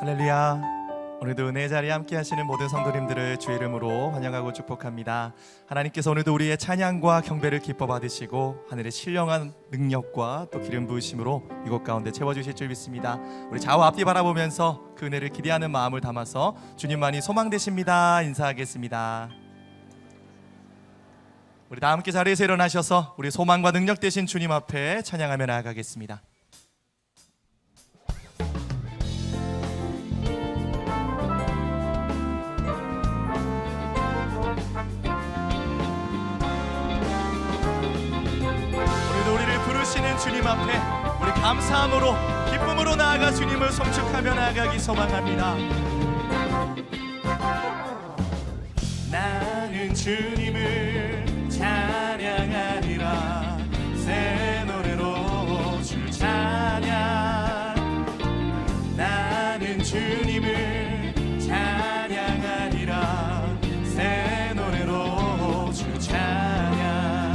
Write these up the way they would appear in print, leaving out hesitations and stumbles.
할렐루야. 오늘도 은혜의 자리에 함께 하시는 모든 성도님들을 주의 이름으로 환영하고 축복합니다. 하나님께서 오늘도 우리의 찬양과 경배를 기뻐 받으시고 하늘의 신령한 능력과 또 기름 부으심으로 이곳 가운데 채워주실 줄 믿습니다. 우리 좌우 앞뒤 바라보면서 그 은혜를 기대하는 마음을 담아서 주님만이 소망 되십니다 인사하겠습니다. 우리 다 함께 자리에서 일어나셔서 우리 소망과 능력 되신 주님 앞에 찬양하며 나아가겠습니다. 주님 앞에 우리 감사함으로 기쁨으로 나아가 주님을 송축하며 나아가기 소망합니다. 나는 주님을 찬양하리라. 새 노래로 주 찬양. 나는 주님을 찬양하리라. 새 노래로 주 찬양.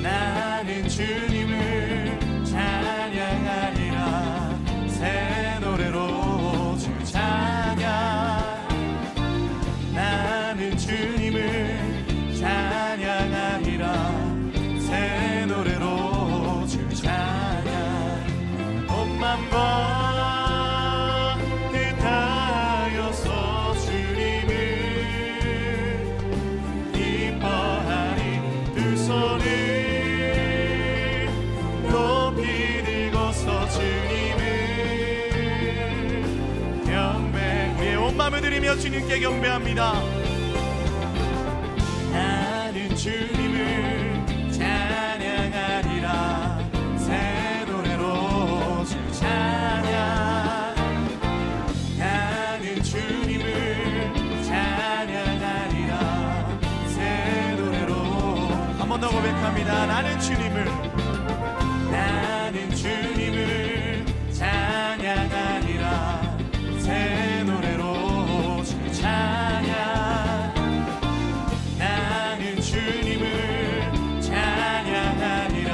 나는 주님을 찬양하리라. 새 노래로 주 찬양. 나는 주님을 찬양하리라. 새 노래로 주 찬양. 온 맘과 뜻하여서 주님을 기뻐하리. 두 손을 마음을 드리며 주님께 경배합니다. 나는 주님을 찬양하리라. 새 노래로 주 찬양. 나는 주님을 찬양하리라. 새 노래로 한 번 더 고백합니다. 나는 주님을 찬양하리라. 새 노래로 찬양. 나는 주님을 찬양하리라.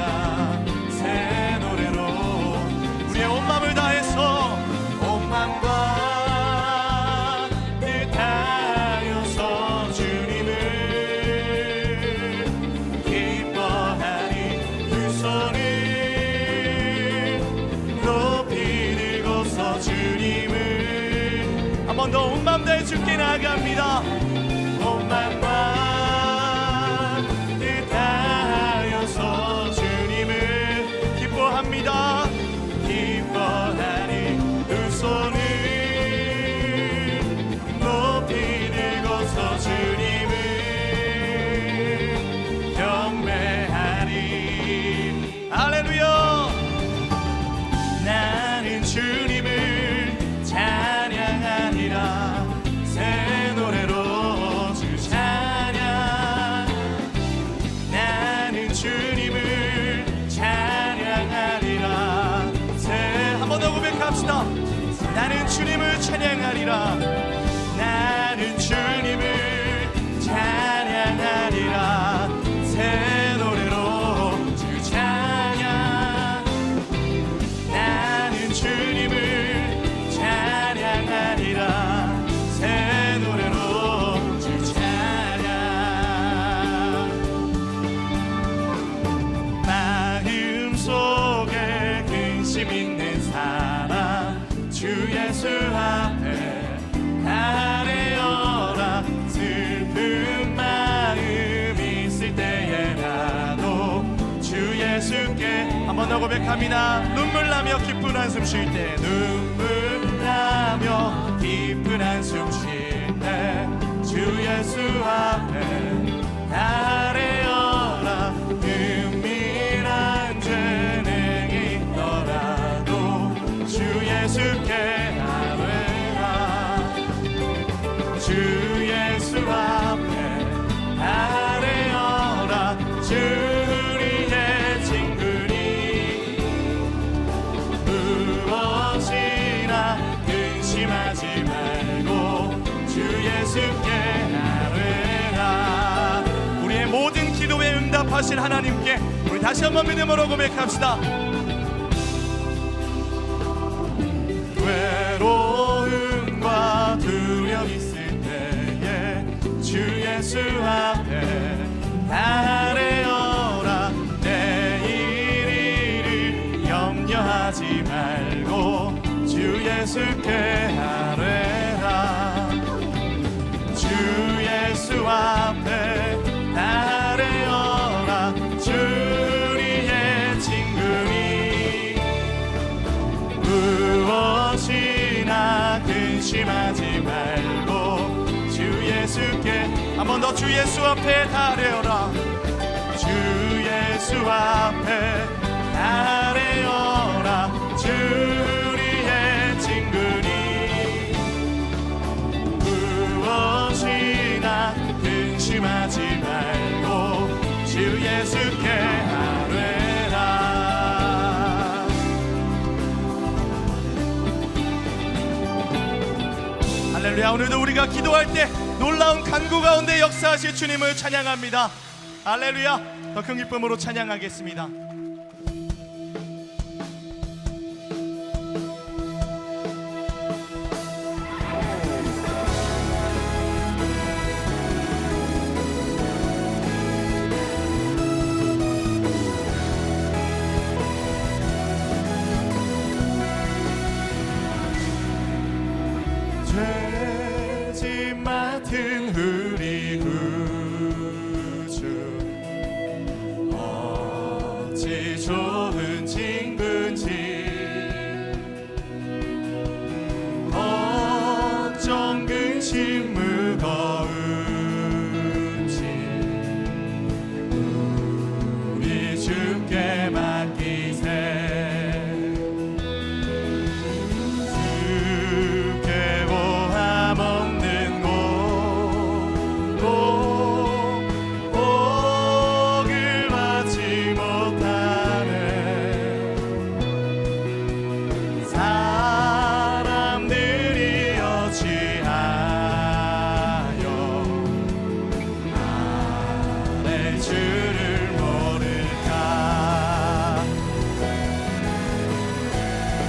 새 노래로 우리의 온 마음을 다해서 온 마음과 뜻하여서 주님을 기뻐하리. 두 손을 높이 들고서 주님을 한 번 더 온 마음 다해 주께 나아갑니다. 온 마음과 뜻하여서 주님을 기뻐합니다. 기뻐하리. 두 손을 높이 들고서 주님을 경배하리. 할렐루야. 나는 주님을 찬양하리라. 새 노래로 주 찬양. 나는 주님을 찬양하리라. 한 번 더 고백합시다. 나는 주님을 찬양하리라. 나는 주님을 찬양하리라. 새 노래로 주 찬양. 나는 주님을 찬양하리라. 새 노래로 주 찬양. 마음속에 근심 있는 사람 주 예수 앞에 아뢰어라. 슬픈 마음 있을 때에라도 주 예수께 한 번 더 고백합니다. 눈물 나며 기쁜 한숨 쉴 때. 눈물 나며 기쁜 한숨 쉴 때 주 예수 앞에 아뢰어라. 은밀한 죄능이 있더라도 주 예수께 아뢰라. 주 예수 앞에 아뢰어라. 주 우리의 친구니 무엇이나 근심하지 말고 주 예수께 아뢰라. 우리의 모든 기도에 응답하신 하나님께 우리 다시 한번 믿음으로 고백합시다. 외로 예수 앞에 아뢰어라. 내일 일을 염려하지 말고 주 예수께 아뢰라. 주 예수 앞에 아뢰어라. 주 우리의 친구니 무엇이나 근심하지 말고 주 예수께 한 번 더 주 예수 앞에 아뢰어라. 주 예수 앞에 아뢰어라. 주 우리의 친구니 무엇이나 근심하지 말고 주 예수께 아뢰라. 할렐루야. 오늘도 우리가 기도할 때 놀라운 간구 가운데 역사하실 주님을 찬양합니다. 할렐루야. 더 큰 기쁨으로 찬양하겠습니다. 죄짐 맡은 우리 구주 어찌 좋은 친구인지 걱정 근심 무거운지 우리 주께 맡기세.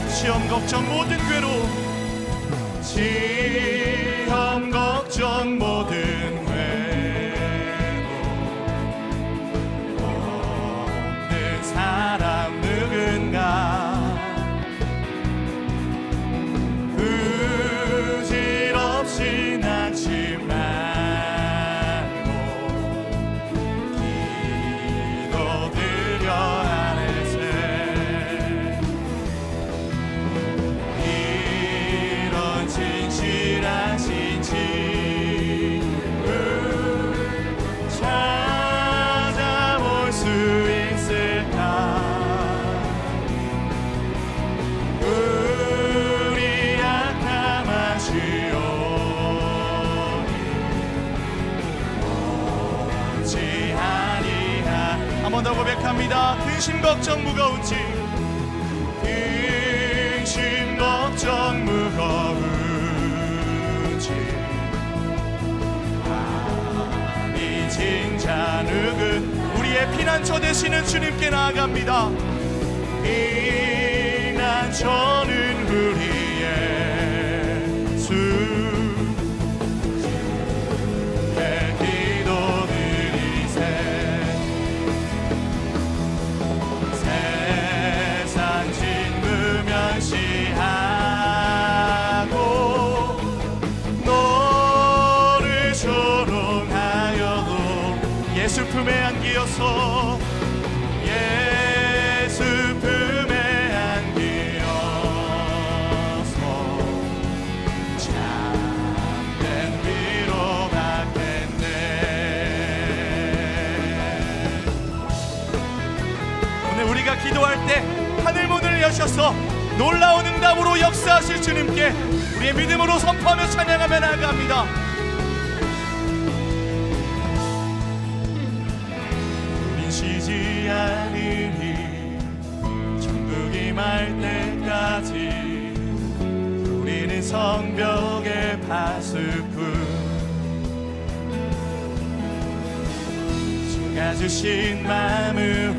시험 걱정 모든 괴로움 시험 걱정 모든 괴로움 없는 사람 누군가 부질없이 낙심 말고 기도드려 안에세. 이런 진실하신 친구 찾아볼 수 있을까. 우리 약함 아시오니 없지 아니하. 한 번 더 고백합니다. 근심 걱정 무거운지 근심 걱정 무거운지 아니 진짜 누군 우리의 피난처 되시는 주님께 나아갑니다. 피난처는 우리의 주 주께 기도드리세. 세상 진무 면시하고 너를 조롱하여도 예수 품에 안기어서 예수 품에 안기어서 참된 위로 받겠네. 오늘 우리가 기도할 때 하늘 문을 여셔서 놀라운 응답으로 역사하실 주님께 우리의 믿음으로 선포하며 찬양하며 나아갑니다. 우린 쉬지 않으니 천국이 말 때까지 우리는 성벽의 파수꾼 주가 주신 마음으로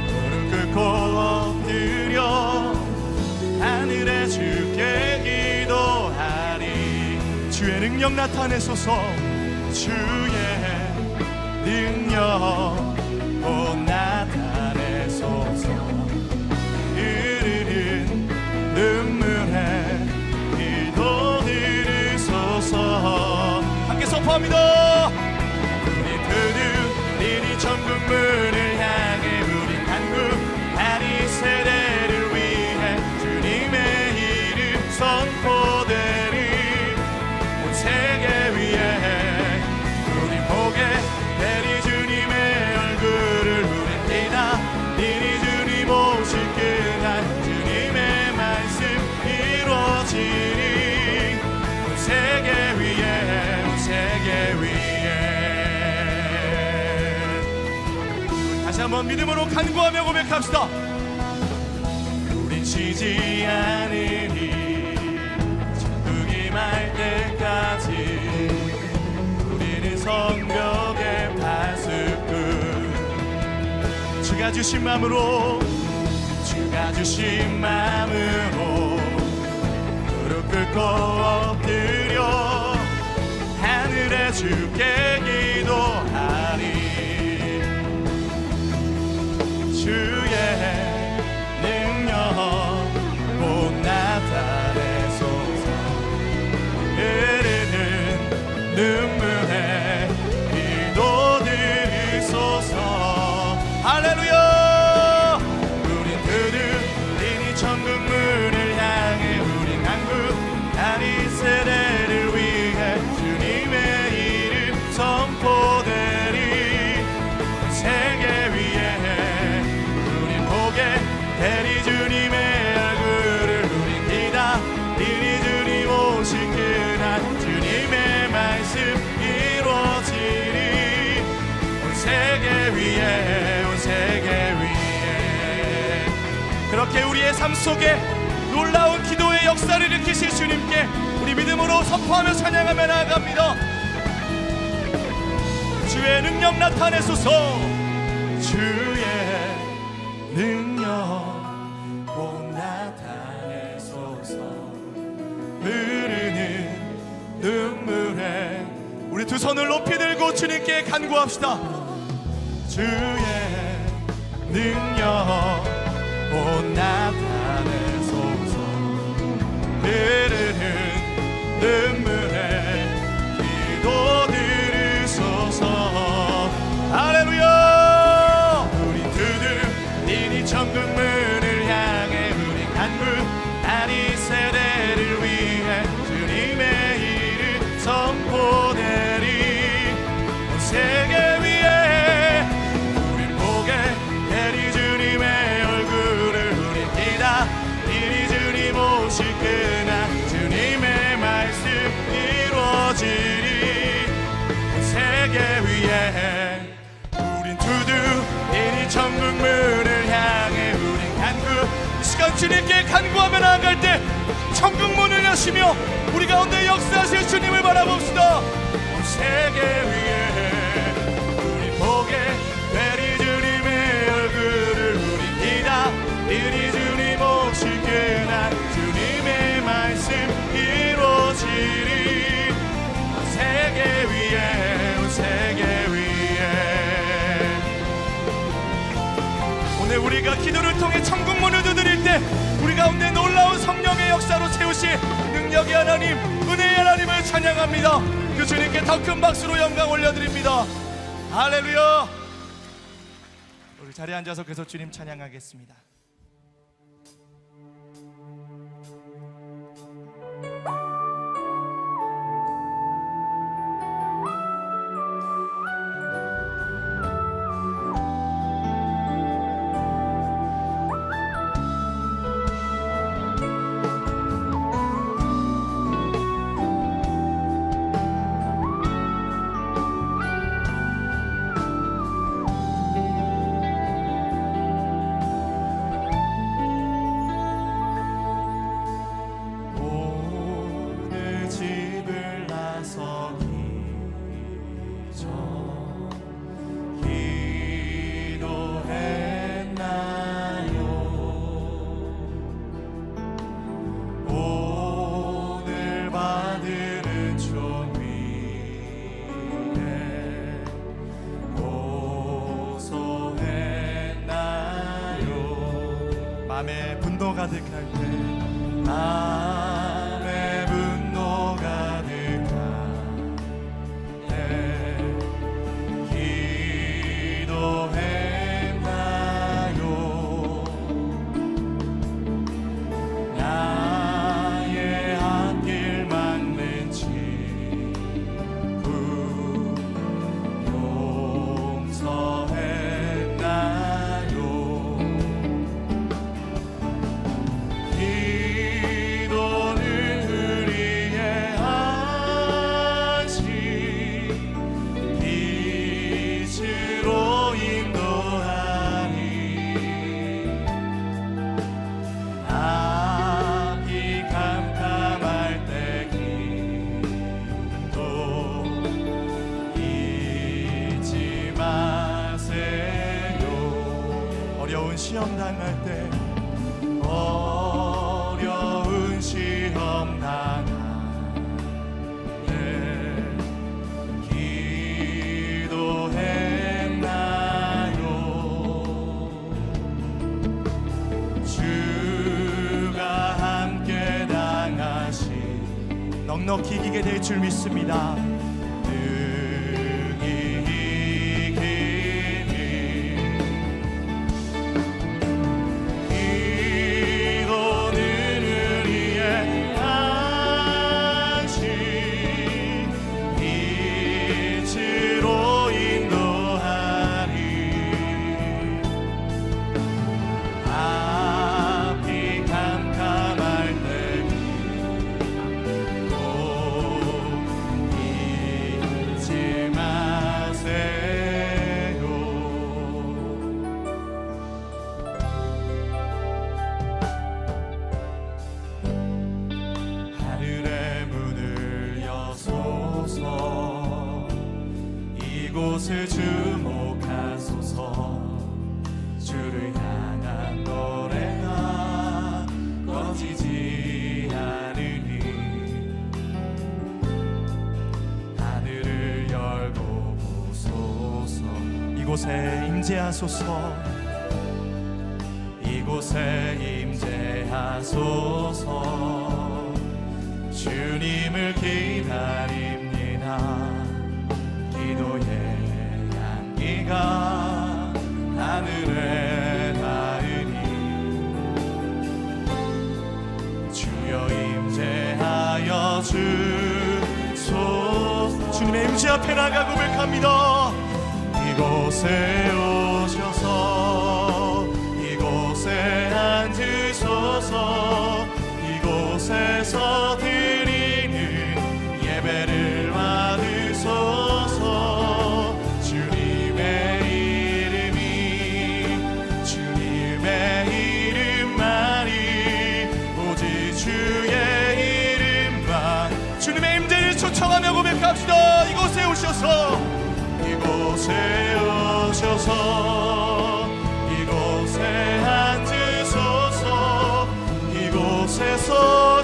무릎 꿇고 엎드려 하늘에 주께 기도하리. 주의 능력 나타내소서. 주의 능력 곧 나타내소서. 흐르는 눈물에 기도드리소서. 함께 선포합니다. 우리 그들이 천국 문을 향해 우리 간구하니 세대를 위해 주님의 이름 선포되리. 온 세계 위에 우리 보게 되리 주님의 얼굴을. 우린 기다리니 주님 오실 그날 주님의 말씀 이루어지리. 온 세계 위에 온 세계 위에. 다시 한번 믿음으로 간구하며 고백합시다. 우린 쉬지 않으리 천국이 말 때까지. 우리는 성벽의 파수꾼. 주가 주신 마음으로 주가 주신 마음으로 무릎 꿇고 엎드려 하늘에 주께 기도하리. 주의 능력 곧 나타내소서. 흐르는 눈물에 기도드리소서. 할렐루야. 우린 그들이니 천국 문을 향해 우린 간구하니 세대를 위해 주님의 이름 선포되리. 세계 위에 우린 보게 되리 주님의 얼굴을. 우린 기다리니 주님 오신 그날 주님의 말씀 이루어지리. 온 세계 위에 온 세계 위에. 그렇게 우리의 삶 속에 놀라운 기도의 역사를 일으키실 주님께 우리 믿음으로 선포하며 찬양하며 나아갑니다. 주의 능력 나타내소서. 주의 능력 곧 나타내소서. 흐르는 눈물에 우리 두 손을 높이 들고 주님께 간구합시다. 주의 능력 곧 나타내소서. 흐르는 눈물에 기도드리소서. 할렐루야. 우리 두드리니 천국 문을 향해 우리 간구하니 세대를 위해 주님의 이름 선포되리. 온 세계 위에 우린 보게 되리 주님의 얼굴을. 우린 기다리니 주님 오실 그날 주님의 말씀 이루어지리. 온 세계 위에 우린 두드리니 천국 문을 향해 우린 간구. 이 시간 주님께 간구하며 나아갈 때 천국 문을 여시며 우리 가운데 역사하실 주님을 바라봅시다. 온 세계 위에 우리 보게 되리 주님의 얼굴을. 우리 기다리니 주님 오실 그날 주님의 말씀 이루어지리. 온 세계 위에 온 세계 위에. 오늘 우리가 기도를 통해 천국 문을 두드릴 때 우리 가운데 놀라운 성령의 역사로 채우실 능력의 하나님, 은혜의 하나님을 찬양합니다. 그 주님께 더 큰 박수로 영광 올려드립니다. 할렐루야. 우리 자리에 앉아서 계속 주님 찬양하겠습니다. 마음에 분노 가득할 때 마음에 분노 가득할 때 기도했나요? 나의 앞길 막는 친구 용서했나요? 기도는 우리의 안식 빛으로 인도하니 앞이 캄캄할 때 기도 잊지 마세요. 어려운 시험 당할 때 어려운 시험 당할 때 기도했나요? 주가 함께 당하시 넉넉히 이기게 될 줄 믿습니다. 능히 이기니 기도는 우리의 안식 빛으로 인도하리 앞이 캄캄할 때 기도 잊지 마세요. 하늘의 문을 여소서 이곳을 주목하소서 주를 향한 노래가 꺼지지 않으니 하늘을 열고 보소서 이곳에 임재하소서 이곳에 임재하소서 주님을 기다립니다. 기도의 향기가 하늘에 닿으니 주여 임재하여 주소서. 주님의 임재 앞에 나가 고백합니다. 이곳에 오셔서 이곳에 앉으소서 이곳에서 드리는 예배를 받으소서. 주님의 이름만이 오직 주의 이름만 주님의 임재를 초청하며 고백합시다. 이곳에 오셔서 이곳에 오셔서 이곳에 앉으소서 이곳에서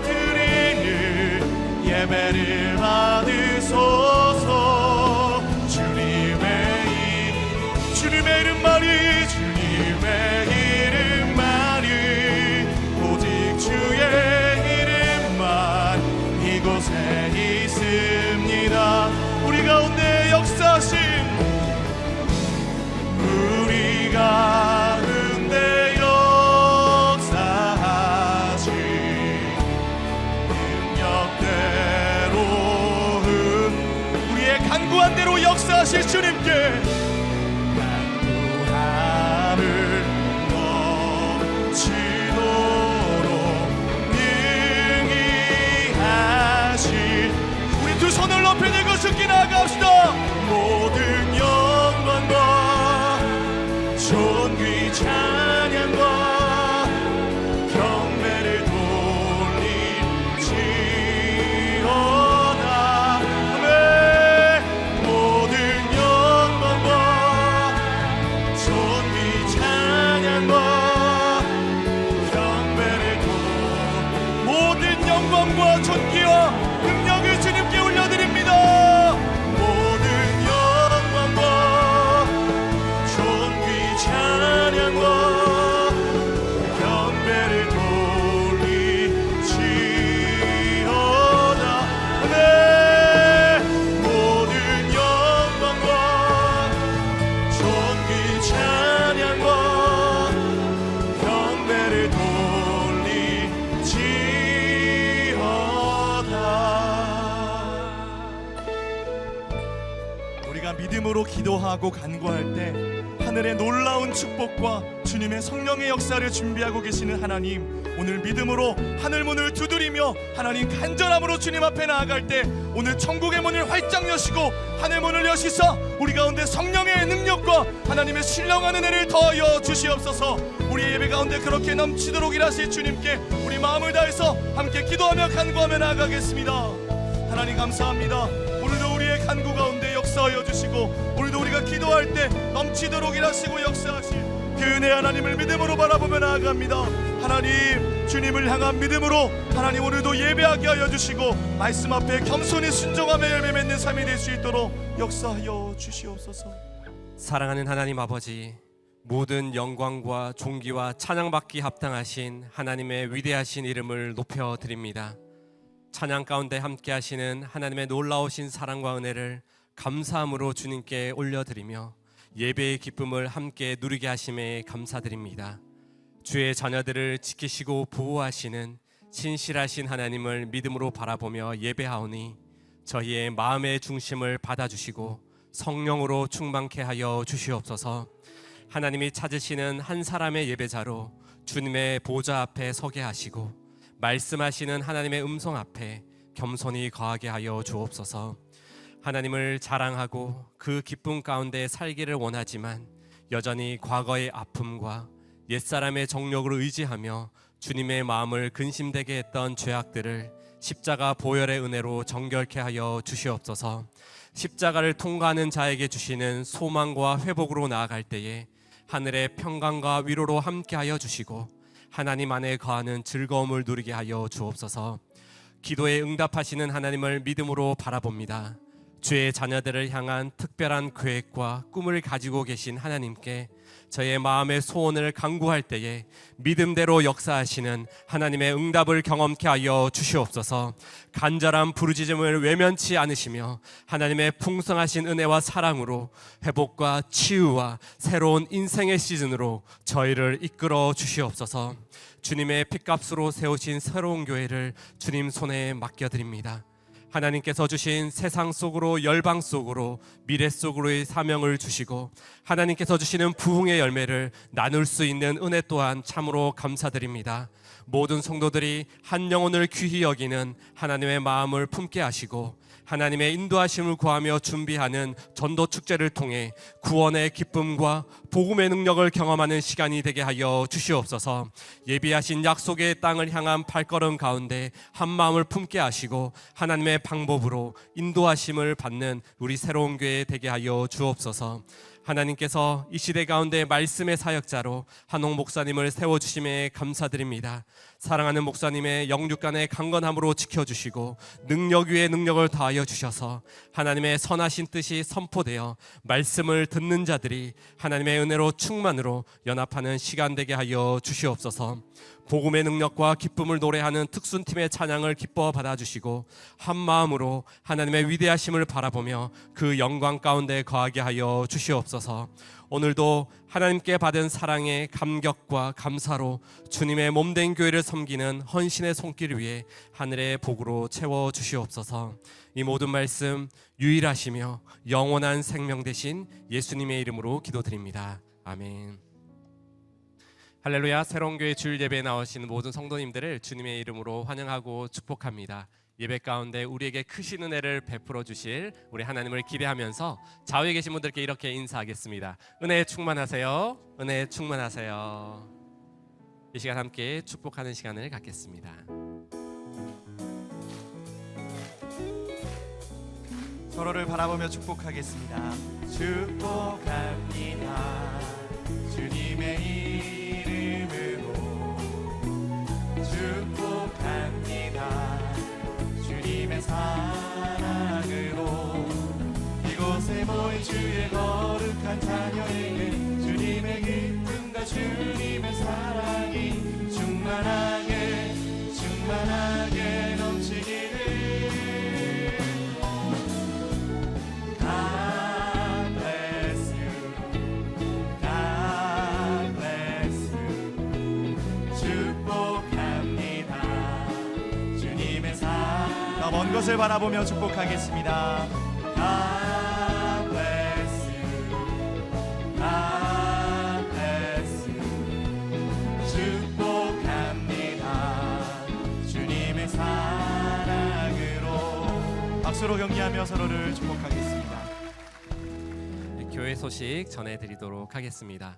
드리는 예배를 받으소서. 주님의 이름만이 오직 주의 이름만 이곳에 있습니다. 우리 가운데 역사하신 우리 가운데 역사하신 능력대로 우리의 간구한 대로 역사하실 주님께 간구함을 넘치도록 능히 하실 우리 두 손을 높이 들고 주께 나아갑시다. 모든 영광과 존귀 찬양과 경배를 돌릴지어다. 모든 영광과 믿음으로 기도하고 간구할 때 하늘의 놀라운 축복과 주님의 성령의 역사를 준비하고 계시는 하나님, 오늘 믿음으로 하늘 문을 두드리며 하나님 간절함으로 주님 앞에 나아갈 때 오늘 천국의 문을 활짝 여시고 하늘 문을 여시사 우리 가운데 성령의 능력과 하나님의 신령한 은혜를 더하여 주시옵소서. 우리 예배 가운데 그렇게 넘치도록 일하실 주님께 우리 마음을 다해서 함께 기도하며 간구하며 나아가겠습니다. 하나님 감사합니다. 오늘도 우리의 간구 가운데 역사하여 주시고 오늘도 우리가 기도할 때 넘치도록 일하시고 역사하실 그 은혜 하나님을 믿음으로 바라보며 나아갑니다. 하나님, 주님을 향한 믿음으로 하나님 오늘도 예배하게 하여 주시고 말씀 앞에 겸손히 순종하며 열매 맺는 삶이 될 수 있도록 역사하여 주시옵소서. 사랑하는 하나님 아버지, 모든 영광과 존귀와 찬양받기 합당하신 하나님의 위대하신 이름을 높여드립니다. 찬양 가운데 함께 하시는 하나님의 놀라우신 사랑과 은혜를 감사함으로 주님께 올려드리며 예배의 기쁨을 함께 누리게 하심에 감사드립니다. 주의 자녀들을 지키시고 보호하시는 신실하신 하나님을 믿음으로 바라보며 예배하오니 저희의 마음의 중심을 받아주시고 성령으로 충만케 하여 주시옵소서. 하나님이 찾으시는 한 사람의 예배자로 주님의 보좌 앞에 서게 하시고 말씀하시는 하나님의 음성 앞에 겸손히 거하게 하여 주옵소서. 하나님을 자랑하고 그 기쁨 가운데 살기를 원하지만 여전히 과거의 아픔과 옛사람의 정욕을 의지하며 주님의 마음을 근심되게 했던 죄악들을 십자가 보혈의 은혜로 정결케 하여 주시옵소서. 십자가를 통과하는 자에게 주시는 소망과 회복으로 나아갈 때에 하늘의 평강과 위로로 함께하여 주시고 하나님 안에 거하는 즐거움을 누리게 하여 주옵소서. 기도에 응답하시는 하나님을 믿음으로 바라봅니다. 주의 자녀들을 향한 특별한 계획과 꿈을 가지고 계신 하나님께 저의 마음의 소원을 간구할 때에 믿음대로 역사하시는 하나님의 응답을 경험케 하여 주시옵소서. 간절한 부르짖음을 외면치 않으시며 하나님의 풍성하신 은혜와 사랑으로 회복과 치유와 새로운 인생의 시즌으로 저희를 이끌어 주시옵소서. 주님의 핏값으로 세우신 새로운 교회를 주님 손에 맡겨드립니다. 하나님께서 주신 세상 속으로 열방 속으로 미래 속으로의 사명을 주시고 하나님께서 주시는 부흥의 열매를 나눌 수 있는 은혜 또한 참으로 감사드립니다. 모든 성도들이 한 영혼을 귀히 여기는 하나님의 마음을 품게 하시고 하나님의 인도하심을 구하며 준비하는 전도 축제를 통해 구원의 기쁨과 복음의 능력을 경험하는 시간이 되게 하여 주시옵소서. 예비하신 약속의 땅을 향한 발걸음 가운데 한 마음을 품게 하시고 하나님의 방법으로 인도하심을 받는 우리 새로운 교회 되게 하여 주옵소서. 하나님께서 이 시대 가운데 말씀의 사역자로 한옥 목사님을 세워주심에 감사드립니다. 사랑하는 목사님의 영육간의 강건함으로 지켜주시고 능력 위에 능력을 더하여 주셔서 하나님의 선하신 뜻이 선포되어 말씀을 듣는 자들이 하나님의 은혜로 충만으로 연합하는 시간 되게 하여 주시옵소서. 복음의 능력과 기쁨을 노래하는 특순팀의 찬양을 기뻐 받아주시고 한 마음으로 하나님의 위대하심을 바라보며 그 영광 가운데 거하게 하여 주시옵소서. 오늘도 하나님께 받은 사랑의 감격과 감사로 주님의 몸된 교회를 섬기는 헌신의 손길 위에 하늘의 복으로 채워 주시옵소서. 이 모든 말씀 유일하시며 영원한 생명 되신 예수님의 이름으로 기도드립니다. 아멘. 할렐루야. 새로운 교회 주일 예배에 나오신 모든 성도님들을 주님의 이름으로 환영하고 축복합니다. 예배 가운데 우리에게 크신 은혜를 베풀어 주실 우리 하나님을 기대하면서 좌우에 계신 분들께 이렇게 인사하겠습니다. 은혜에 충만하세요. 은혜에 충만하세요. 이 시간 함께 축복하는 시간을 갖겠습니다. 서로를 바라보며 축복하겠습니다. 축복합니다. 주님의 축복합니다. 주님의 사랑으로 이곳에 모인 주의 거룩한 자녀에게 주님의 기쁨과 주님의 사랑이 충만하게 충만하게 넘치기를. God bless you. God bless you. 축복합니다. 주님의 사랑. 먼 것을 바라보며 축복하겠습니다. God bless 박수로 격려하며 서로를 축복하겠습니다. 교회 소식 전해드리도록 하겠습니다.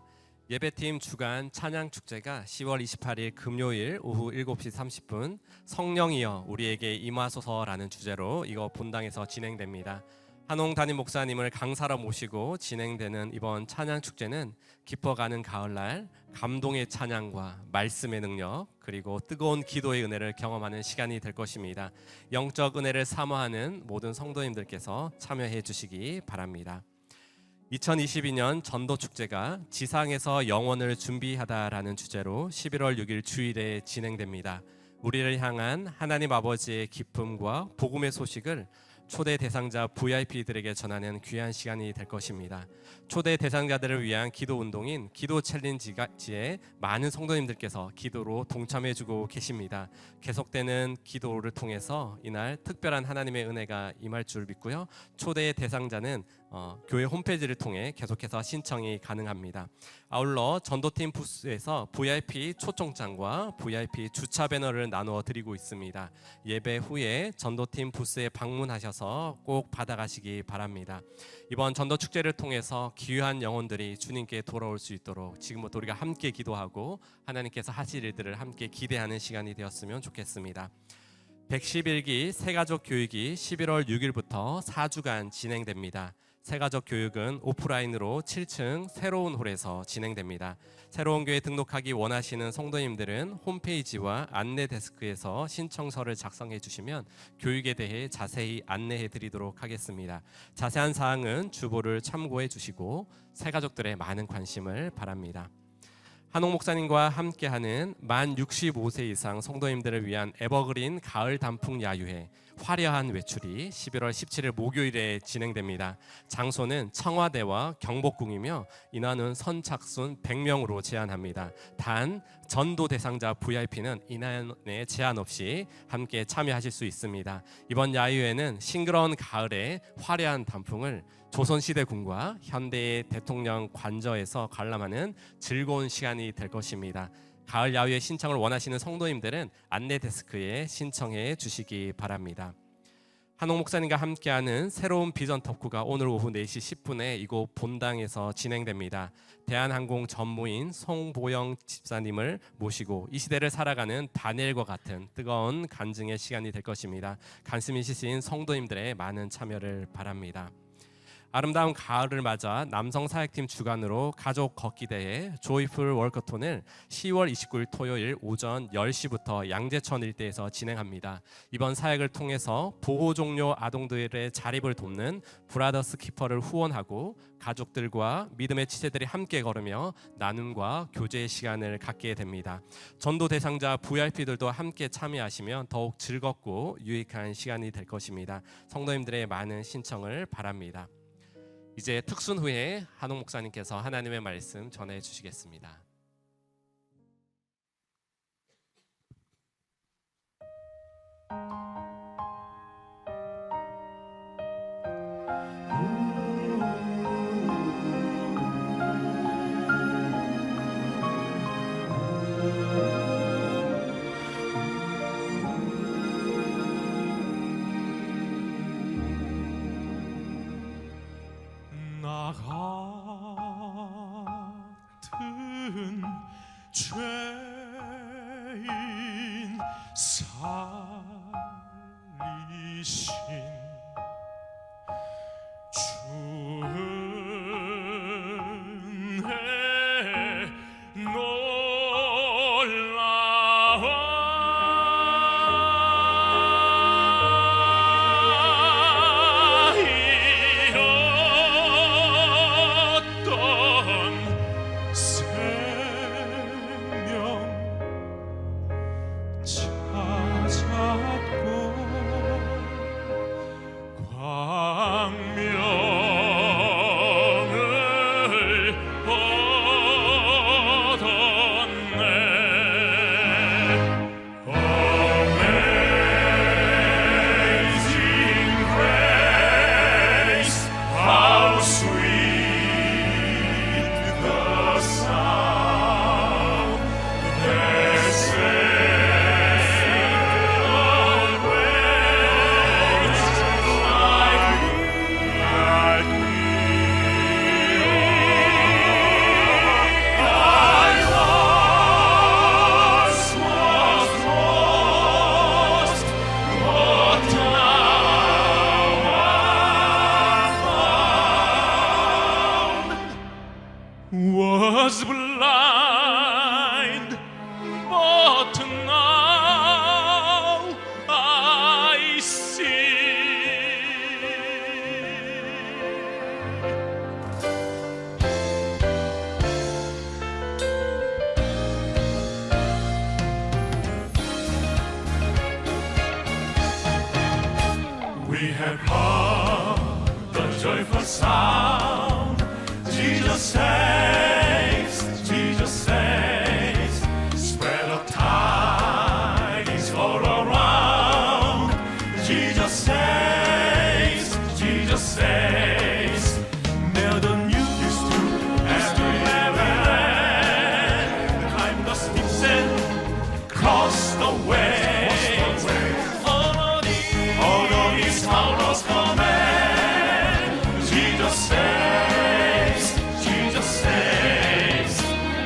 예배팀 주간 찬양 축제가 10월 28일 금요일 오후 7시 30분 성령이여 우리에게 임하소서라는 주제로 이거 본당에서 진행됩니다. 한홍 담임 목사님을 강사로 모시고 진행되는 이번 찬양 축제는 깊어가는 가을날 감동의 찬양과 말씀의 능력 그리고 뜨거운 기도의 은혜를 경험하는 시간이 될 것입니다. 영적 은혜를 사모하는 모든 성도님들께서 참여해 주시기 바랍니다. 2022년 전도축제가 지상에서 영원을 준비하다라는 주제로 11월 6일 주일에 진행됩니다. 우리를 향한 하나님 아버지의 기쁨과 복음의 소식을 초대 대상자 VIP들에게 전하는 귀한 시간이 될 것입니다. 초대 대상자들을 위한 기도 운동인 기도 챌린지에 많은 성도님들께서 기도로 동참해주고 계십니다. 계속되는 기도를 통해서 이날 특별한 하나님의 은혜가 임할 줄 믿고요. 초대 대상자는 교회 홈페이지를 통해 계속해서 신청이 가능합니다. 아울러 전도팀 부스에서 VIP 초청장과 VIP 주차 배너를 나누어 드리고 있습니다. 예배 후에 전도팀 부스에 방문하셔서 꼭 받아가시기 바랍니다. 이번 전도 축제를 통해서 귀한 영혼들이 주님께 돌아올 수 있도록 지금부터 우리가 함께 기도하고 하나님께서 하실 일들을 함께 기대하는 시간이 되었으면 좋겠습니다. 111기 새가족 교육이 11월 6일부터 4주간 진행됩니다. 새가족 교육은 오프라인으로 7층 새로운 홀에서 진행됩니다. 새로운 교회 등록하기 원하시는 성도님들은 홈페이지와 안내 데스크에서 신청서를 작성해 주시면 교육에 대해 자세히 안내해 드리도록 하겠습니다. 자세한 사항은 주보를 참고해 주시고 새가족들의 많은 관심을 바랍니다. 한홍 목사님과 함께하는 만 65세 이상 성도님들을 위한 에버그린 가을 단풍 야유회 화려한 외출이 11월 17일 목요일에 진행됩니다. 장소는 청와대와 경복궁이며 인원은 선착순 100명으로 제한합니다. 단 전도 대상자 VIP는 인원에 제한 없이 함께 참여하실 수 있습니다. 이번 야유회는 싱그러운 가을에 화려한 단풍을 조선시대궁과 현대의 대통령 관저에서 관람하는 즐거운 시간이 될 것입니다. 가을 야유회 신청을 원하시는 성도님들은 안내 데스크에 신청해 주시기 바랍니다. 한홍 목사님과 함께하는 새로운 비전 덕후가 오늘 오후 4시 10분에 이곳 본당에서 진행됩니다. 대한항공 전무인 송보영 집사님을 모시고 이 시대를 살아가는 다니엘과 같은 뜨거운 간증의 시간이 될 것입니다. 관심 있으신 성도님들의 많은 참여를 바랍니다. 아름다운 가을을 맞아 남성사역팀 주관으로 가족 걷기대회 조이풀 월커톤을 10월 29일 토요일 오전 10시부터 양재천 일대에서 진행합니다. 이번 사역을 통해서 보호 종료 아동들의 자립을 돕는 브라더스 키퍼를 후원하고 가족들과 믿음의 지체들이 함께 걸으며 나눔과 교제의 시간을 갖게 됩니다. 전도 대상자 VIP들도 함께 참여하시면 더욱 즐겁고 유익한 시간이 될 것입니다. 성도님들의 많은 신청을 바랍니다. 이제 특순 후에 한홍 목사님께서 하나님의 말씀 전해 주시겠습니다. 나 같은 죄인 살리신 주 은혜 놀라웠던 생명 찾았고 joyful sound. Jesus saves, Jesus saves. Spread the tidings all around. Jesus saves, Jesus saves. Now the news to every land. Climb the steeps and cross the way. Honor is Paulo's command. Jesus saves, Jesus saves.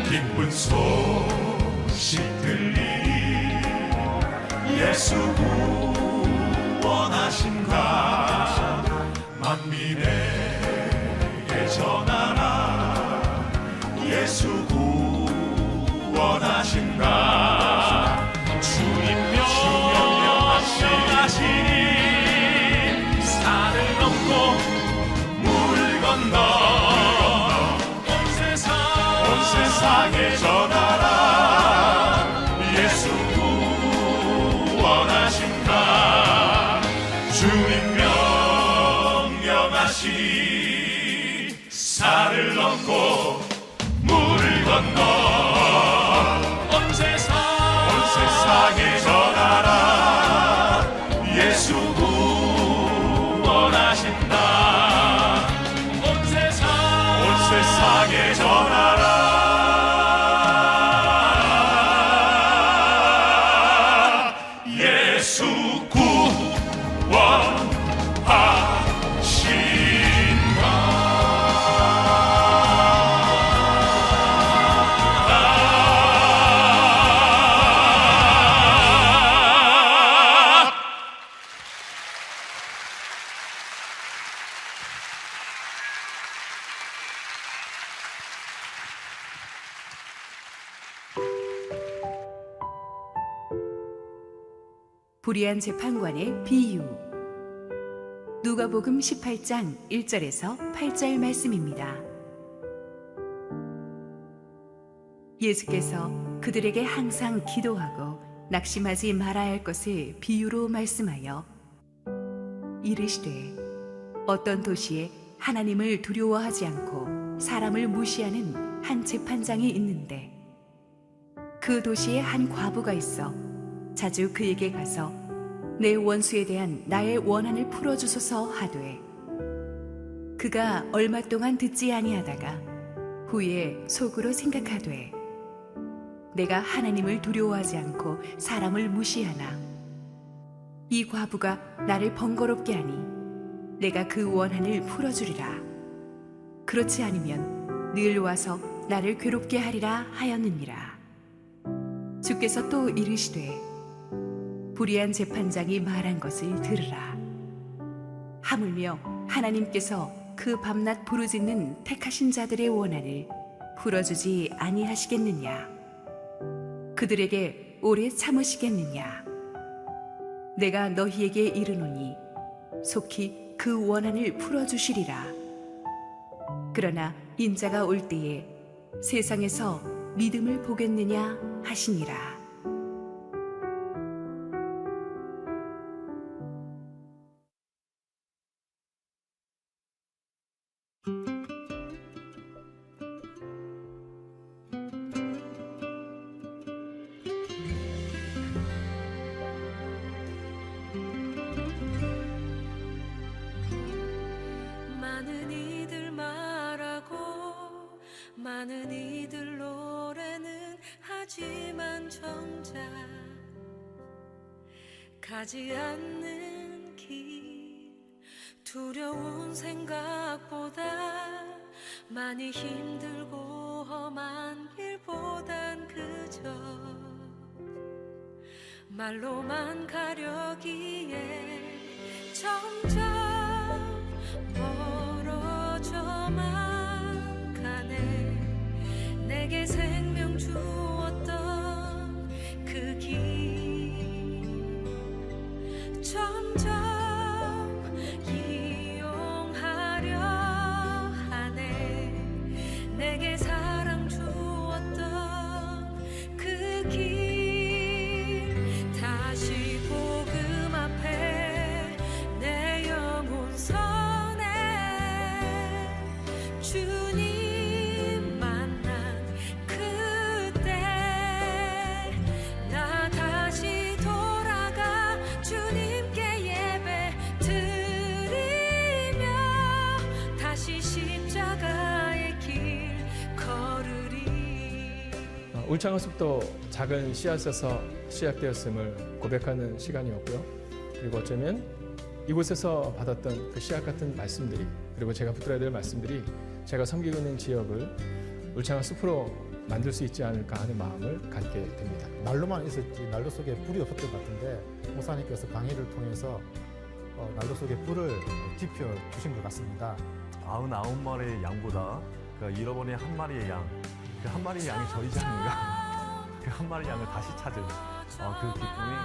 기쁜 소식 들리니 예수 구원하신다. 만민에게 전하라. 예수 구원하신다. 주님 명하시니 산을 넘고 물 건너 온 세상에 전하라. 예수 구원하신다. 주님 명령하시니 산을 넘고 물을 건너 온 세상에 전하라. 예수 구원하신다. 온 세상에 전하라. 예수 구원하신다. 불의한 재판관의 비유. 누가복음 18장 1절에서 8절 말씀입니다. 예수께서 그들에게 항상 기도하고 낙심하지 말아야 할 것을 비유로 말씀하여 이르시되 어떤 도시에 하나님을 두려워하지 않고 사람을 무시하는 한 재판장이 있는데 그 도시에 한 과부가 있어 자주 그에게 가서 내 원수에 대한 나의 원한을 풀어주소서 하되 그가 얼마 동안 듣지 아니하다가 후에 속으로 생각하되 내가 하나님을 두려워하지 않고 사람을 무시하나 이 과부가 나를 번거롭게 하니 내가 그 원한을 풀어주리라. 그렇지 않으면 늘 와서 나를 괴롭게 하리라 하였느니라. 주께서 또 이르시되 불의한 재판장이 말한 것을 들으라. 하물며 하나님께서 그 밤낮 부르짖는 택하신 자들의 원한을 풀어주지 아니하시겠느냐? 그들에게 오래 참으시겠느냐? 내가 너희에게 이르노니 속히 그 원한을 풀어주시리라. 그러나 인자가 올 때에 세상에서 믿음을 보겠느냐 하시니라. 많은 이들 말하고 많은 이들 노래는 하지만 정작 가지 않는 길 두려운 생각보다 많이 힘들고 험한 길보단 그저 말로만 가려기에 점점 멀어져만 가네. 내게 생명 주었던 그 길 점점 이용하려 하네. 내게 사랑 주었던 그 길 다시 복음 앞에 내 영혼 선에 울창한 숲도 작은 씨앗에서 시작되었음을 고백하는 시간이었고요. 그리고 어쩌면 이곳에서 받았던 그 씨앗 같은 말씀들이, 그리고 제가 붙들어야 될 말씀들이 제가 섬기고 있는 지역을 울창한 숲으로 만들 수 있지 않을까 하는 마음을 갖게 됩니다. 난로만 있었지 난로 속에 불이 없었던 것 같은데 목사님께서 강의를 통해서 난로 속에 불을 지펴 주신 것 같습니다. 99마리의 양보다 그 잃어버린 한 마리의 양, 그 한 마리의 양이 저희지 않는가? 그 한 마리의 양을 다시 찾은 그 기쁨이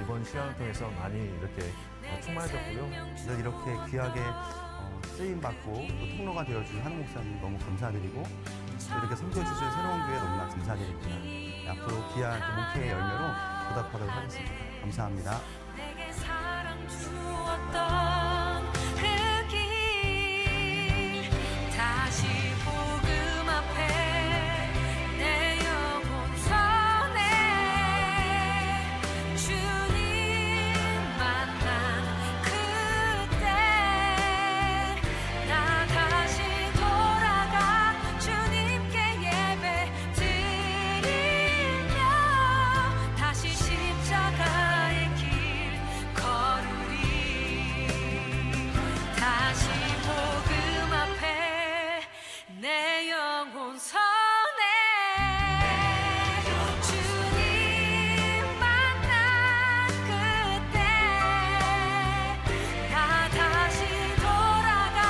이번 시간을 통해서 많이 이렇게 충만해졌고요. 늘 이렇게 귀하게 쓰임받고 또 통로가 되어준 한우 목사님 너무 감사드리고 또 이렇게 섬겨주신 새로운 교회 너무나 감사드립니다. 앞으로 귀한 목회의 열매로 보답하도록 하겠습니다. 감사합니다. 내게 사랑 주었던 그 길 다시 복음 앞에 내 영혼 선해 주님 만난 그때 나 다시 돌아가 주님께 예배 드리며 다시 십자가의 길 걸으리 다시 복음 앞에 내 영혼 선해 주님 만난 그때 나 다시 돌아가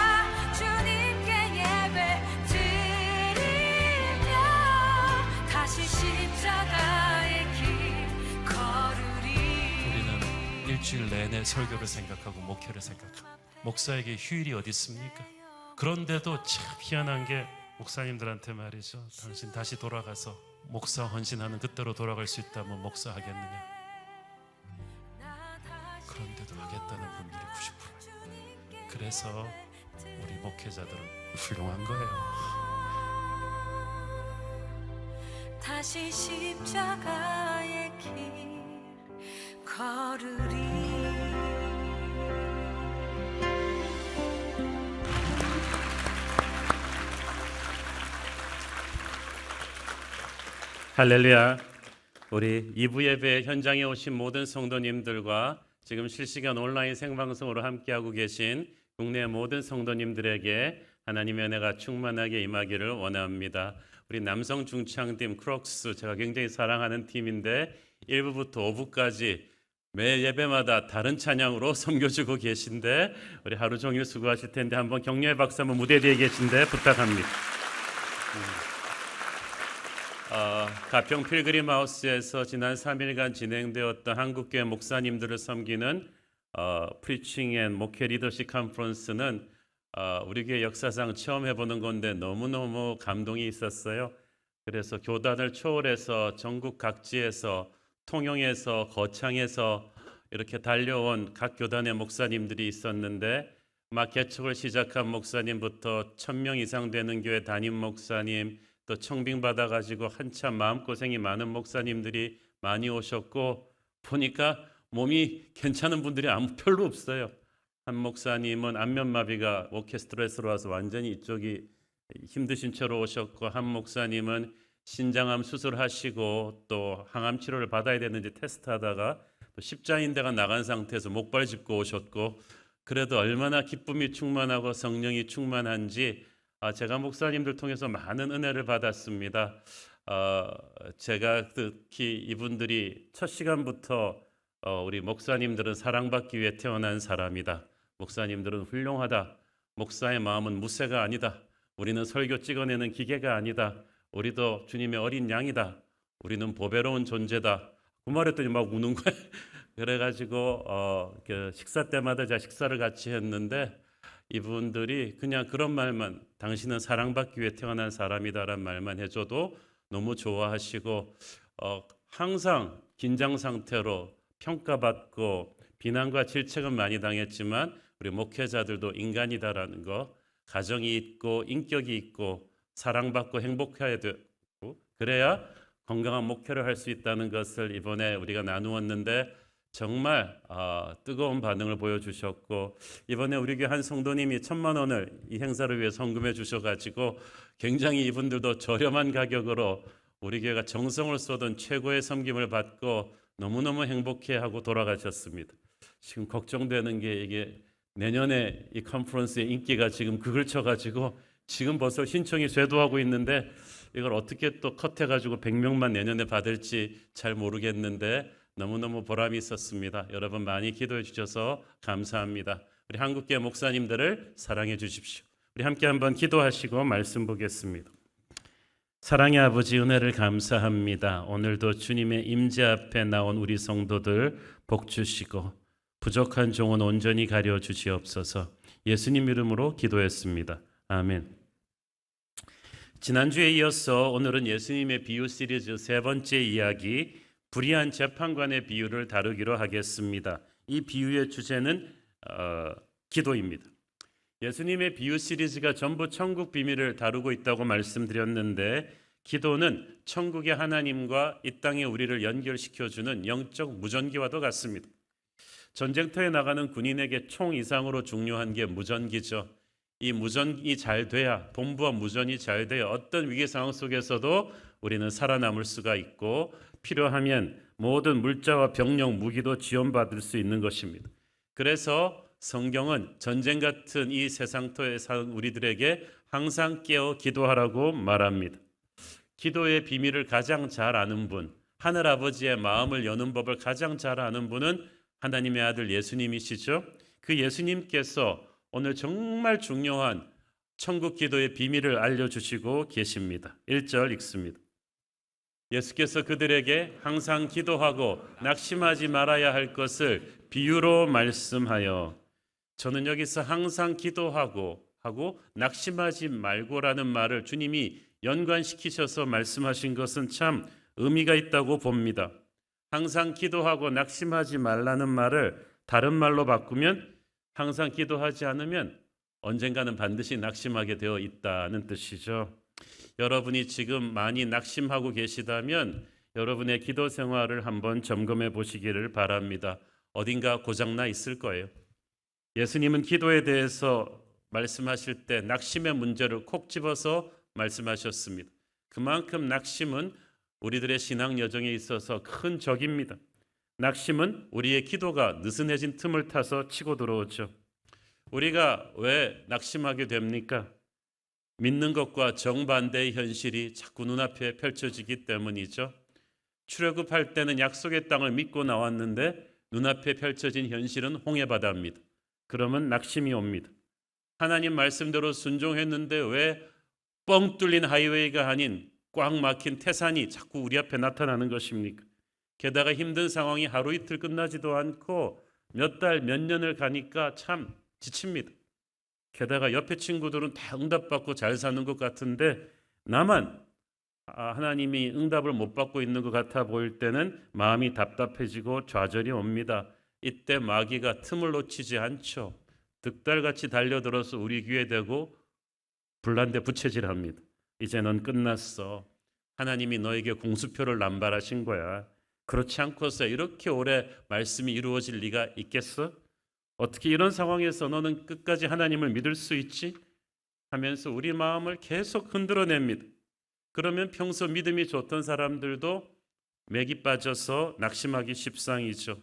주님께 예배 드리며 다시 십자가의 길 걸으리 우리는 일주일 내내 설교를 생각하고 목회를 생각하고 목사에게 휴일이 어디 있습니까? 그런데도 참 희한한 게 목사님들한테 말이죠. 당신 다시 돌아가서 목사 헌신하는 그때로 돌아갈 수 있다면 목사하겠느냐? 그런데도 하겠다는 분들이 90%예요. 그래서 우리 목회자들은 훌륭한 거예요. 다시 십자가의 길 걸으리 할렐루야. 우리 2부 예배 현장에 오신 모든 성도님들과 지금 실시간 온라인 생방송으로 함께하고 계신 국내 모든 성도님들에게 하나님의 은혜가 충만하게 임하기를 원합니다. 우리 남성 중창팀 크록스, 제가 굉장히 사랑하는 팀인데 1부부터 5부까지 매 예배마다 다른 찬양으로 섬겨주고 계신데 우리 하루 종일 수고하실 텐데 한번 격려의 박수 한번 무대 뒤에 계신데 부탁합니다. 가평 필그림 하우스에서 지난 3일간 진행되었던 한국교회 목사님들을 섬기는 프리칭 앤 목회 리더십 컨퍼런스는 우리 교회 역사상 처음 해보는 건데 너무너무 감동이 있었어요. 그래서 교단을 초월해서 전국 각지에서 통영에서 거창에서 이렇게 달려온 각 교단의 목사님들이 있었는데 막 개척을 시작한 목사님부터 1000명 이상 되는 교회 담임 목사님, 또 청빙 받아가지고 한참 마음고생이 많은 목사님들이 많이 오셨고 보니까 몸이 괜찮은 분들이 별로 없어요. 한 목사님은 안면마비가 오케스트레스로 와서 완전히 이쪽이 힘드신 채로 오셨고, 한 목사님은 신장암 수술하시고 또 항암 치료를 받아야 되는지 테스트하다가 또 십자인대가 나간 상태에서 목발 짚고 오셨고, 그래도 얼마나 기쁨이 충만하고 성령이 충만한지 제가 목사님들 통해서 많은 은혜를 받았습니다. 제가 특히 이분들이 첫 시간부터 우리 목사님들은 사랑받기 위해 태어난 사람이다. 목사님들은 훌륭하다. 목사의 마음은 무쇠가 아니다. 우리는 설교 찍어내는 기계가 아니다. 우리도 주님의 어린 양이다. 우리는 보배로운 존재다. 그 말했더니 막 우는 거예요. 그래가지고 식사 때마다 제가 식사를 같이 했는데 이분들이 그냥 그런 말만, 당신은 사랑받기 위해 태어난 사람이다라는 말만 해줘도 너무 좋아하시고, 항상 긴장 상태로 평가받고 비난과 질책은 많이 당했지만 우리 목회자들도 인간이다라는 거, 가정이 있고 인격이 있고 사랑받고 행복해야 되고 그래야 건강한 목회를 할 수 있다는 것을 이번에 우리가 나누었는데 정말 뜨거운 반응을 보여주셨고, 이번에 우리 교회 한 성도님이 1000만 원을 이 행사를 위해 헌금해 주셔가지고 굉장히 이분들도 저렴한 가격으로 우리 교회가 정성을 쏟은 최고의 섬김을 받고 너무너무 행복해하고 돌아가셨습니다. 지금 걱정되는 게 이게 내년에 이 컨퍼런스의 인기가 지금 극을 쳐가지고 지금 벌써 신청이 쇄도하고 있는데 이걸 어떻게 또 컷해가지고 100명만 내년에 받을지 잘 모르겠는데 너무너무 보람이 있었습니다. 여러분 많이 기도해 주셔서 감사합니다. 우리 한국교회 목사님들을 사랑해 주십시오. 우리 함께 한번 기도하시고 말씀 보겠습니다. 사랑의 아버지, 은혜를 감사합니다. 오늘도 주님의 임재 앞에 나온 우리 성도들 복 주시고 부족한 종은 온전히 가려 주시옵소서. 예수님 이름으로 기도했습니다. 아멘. 지난주에 이어서 오늘은 예수님의 비유 시리즈 세 번째 이야기, 불의한 재판관의 비유를 다루기로 하겠습니다. 이 비유의 주제는 기도입니다. 예수님의 비유 시리즈가 전부 천국 비밀을 다루고 있다고 말씀드렸는데, 기도는 천국의 하나님과 이 땅의 우리를 연결시켜주는 영적 무전기와도 같습니다. 전쟁터에 나가는 군인에게 총 이상으로 중요한 게 무전기죠. 이 무전이 잘 돼야, 본부와 무전이 잘 돼야 어떤 위기 상황 속에서도 우리는 살아남을 수가 있고, 필요하면 모든 물자와 병력, 무기도 지원받을 수 있는 것입니다. 그래서 성경은 전쟁 같은 이 세상터에 사는 우리들에게 항상 깨어 기도하라고 말합니다. 기도의 비밀을 가장 잘 아는 분, 하늘 아버지의 마음을 여는 법을 가장 잘 아는 분은 하나님의 아들 예수님이시죠. 그 예수님께서 오늘 정말 중요한 천국 기도의 비밀을 알려주시고 계십니다. 1절 읽습니다. 예수께서 그들에게 항상 기도하고 낙심하지 말아야 할 것을 비유로 말씀하여, 저는 여기서 항상 기도하고 낙심하지 말고라는 말을 주님이 연관시키셔서 말씀하신 것은 참 의미가 있다고 봅니다. 항상 기도하고 낙심하지 말라는 말을 다른 말로 바꾸면 항상 기도하지 않으면 언젠가는 반드시 낙심하게 되어 있다는 뜻이죠. 여러분이 지금 많이 낙심하고 계시다면 여러분의 기도 생활을 한번 점검해 보시기를 바랍니다. 어딘가 고장나 있을 거예요. 예수님은 기도에 대해서 말씀하실 때 낙심의 문제를 콕 집어서 말씀하셨습니다. 그만큼 낙심은 우리들의 신앙 여정에 있어서 큰 적입니다. 낙심은 우리의 기도가 느슨해진 틈을 타서 치고 들어오죠. 우리가 왜 낙심하게 됩니까? 믿는 것과 정반대의 현실이 자꾸 눈앞에 펼쳐지기 때문이죠. 출애굽할 때는 약속의 땅을 믿고 나왔는데 눈앞에 펼쳐진 현실은 홍해바다입니다. 그러면 낙심이 옵니다. 하나님 말씀대로 순종했는데 왜 뻥 뚫린 하이웨이가 아닌 꽉 막힌 태산이 자꾸 우리 앞에 나타나는 것입니까? 게다가 힘든 상황이 하루 이틀 끝나지도 않고 몇 달, 몇 년을 가니까 참 지칩니다. 게다가 옆에 친구들은 다 응답받고 잘 사는 것 같은데 나만 하나님이 응답을 못 받고 있는 것 같아 보일 때는 마음이 답답해지고 좌절이 옵니다. 이때 마귀가 틈을 놓치지 않죠. 득달같이 달려들어서 우리 귀에 대고 불난데 부채질합니다. 이제 넌 끝났어. 하나님이 너에게 공수표를 남발하신 거야. 그렇지 않고서 이렇게 오래 말씀이 이루어질 리가 있겠어? 어떻게 이런 상황에서 너는 끝까지 하나님을 믿을 수 있지? 하면서 우리 마음을 계속 흔들어냅니다. 그러면 평소 믿음이 좋던 사람들도 맥이 빠져서 낙심하기 십상이죠.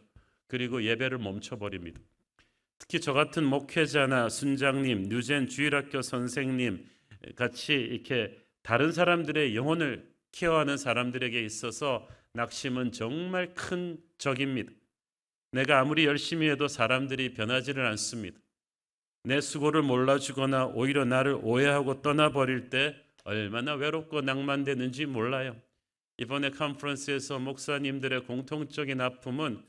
그리고 예배를 멈춰버립니다. 특히 저 같은 목회자나 순장님, 뉴젠 주일학교 선생님 같이 이렇게 다른 사람들의 영혼을 케어하는 사람들에게 있어서 낙심은 정말 큰 적입니다. 내가 아무리 열심히 해도 사람들이 변하지를 않습니다. 내 수고를 몰라주거나 오히려 나를 오해하고 떠나버릴 때 얼마나 외롭고 낭만되는지 몰라요. 이번에 컨퍼런스에서 목사님들의 공통적인 아픔은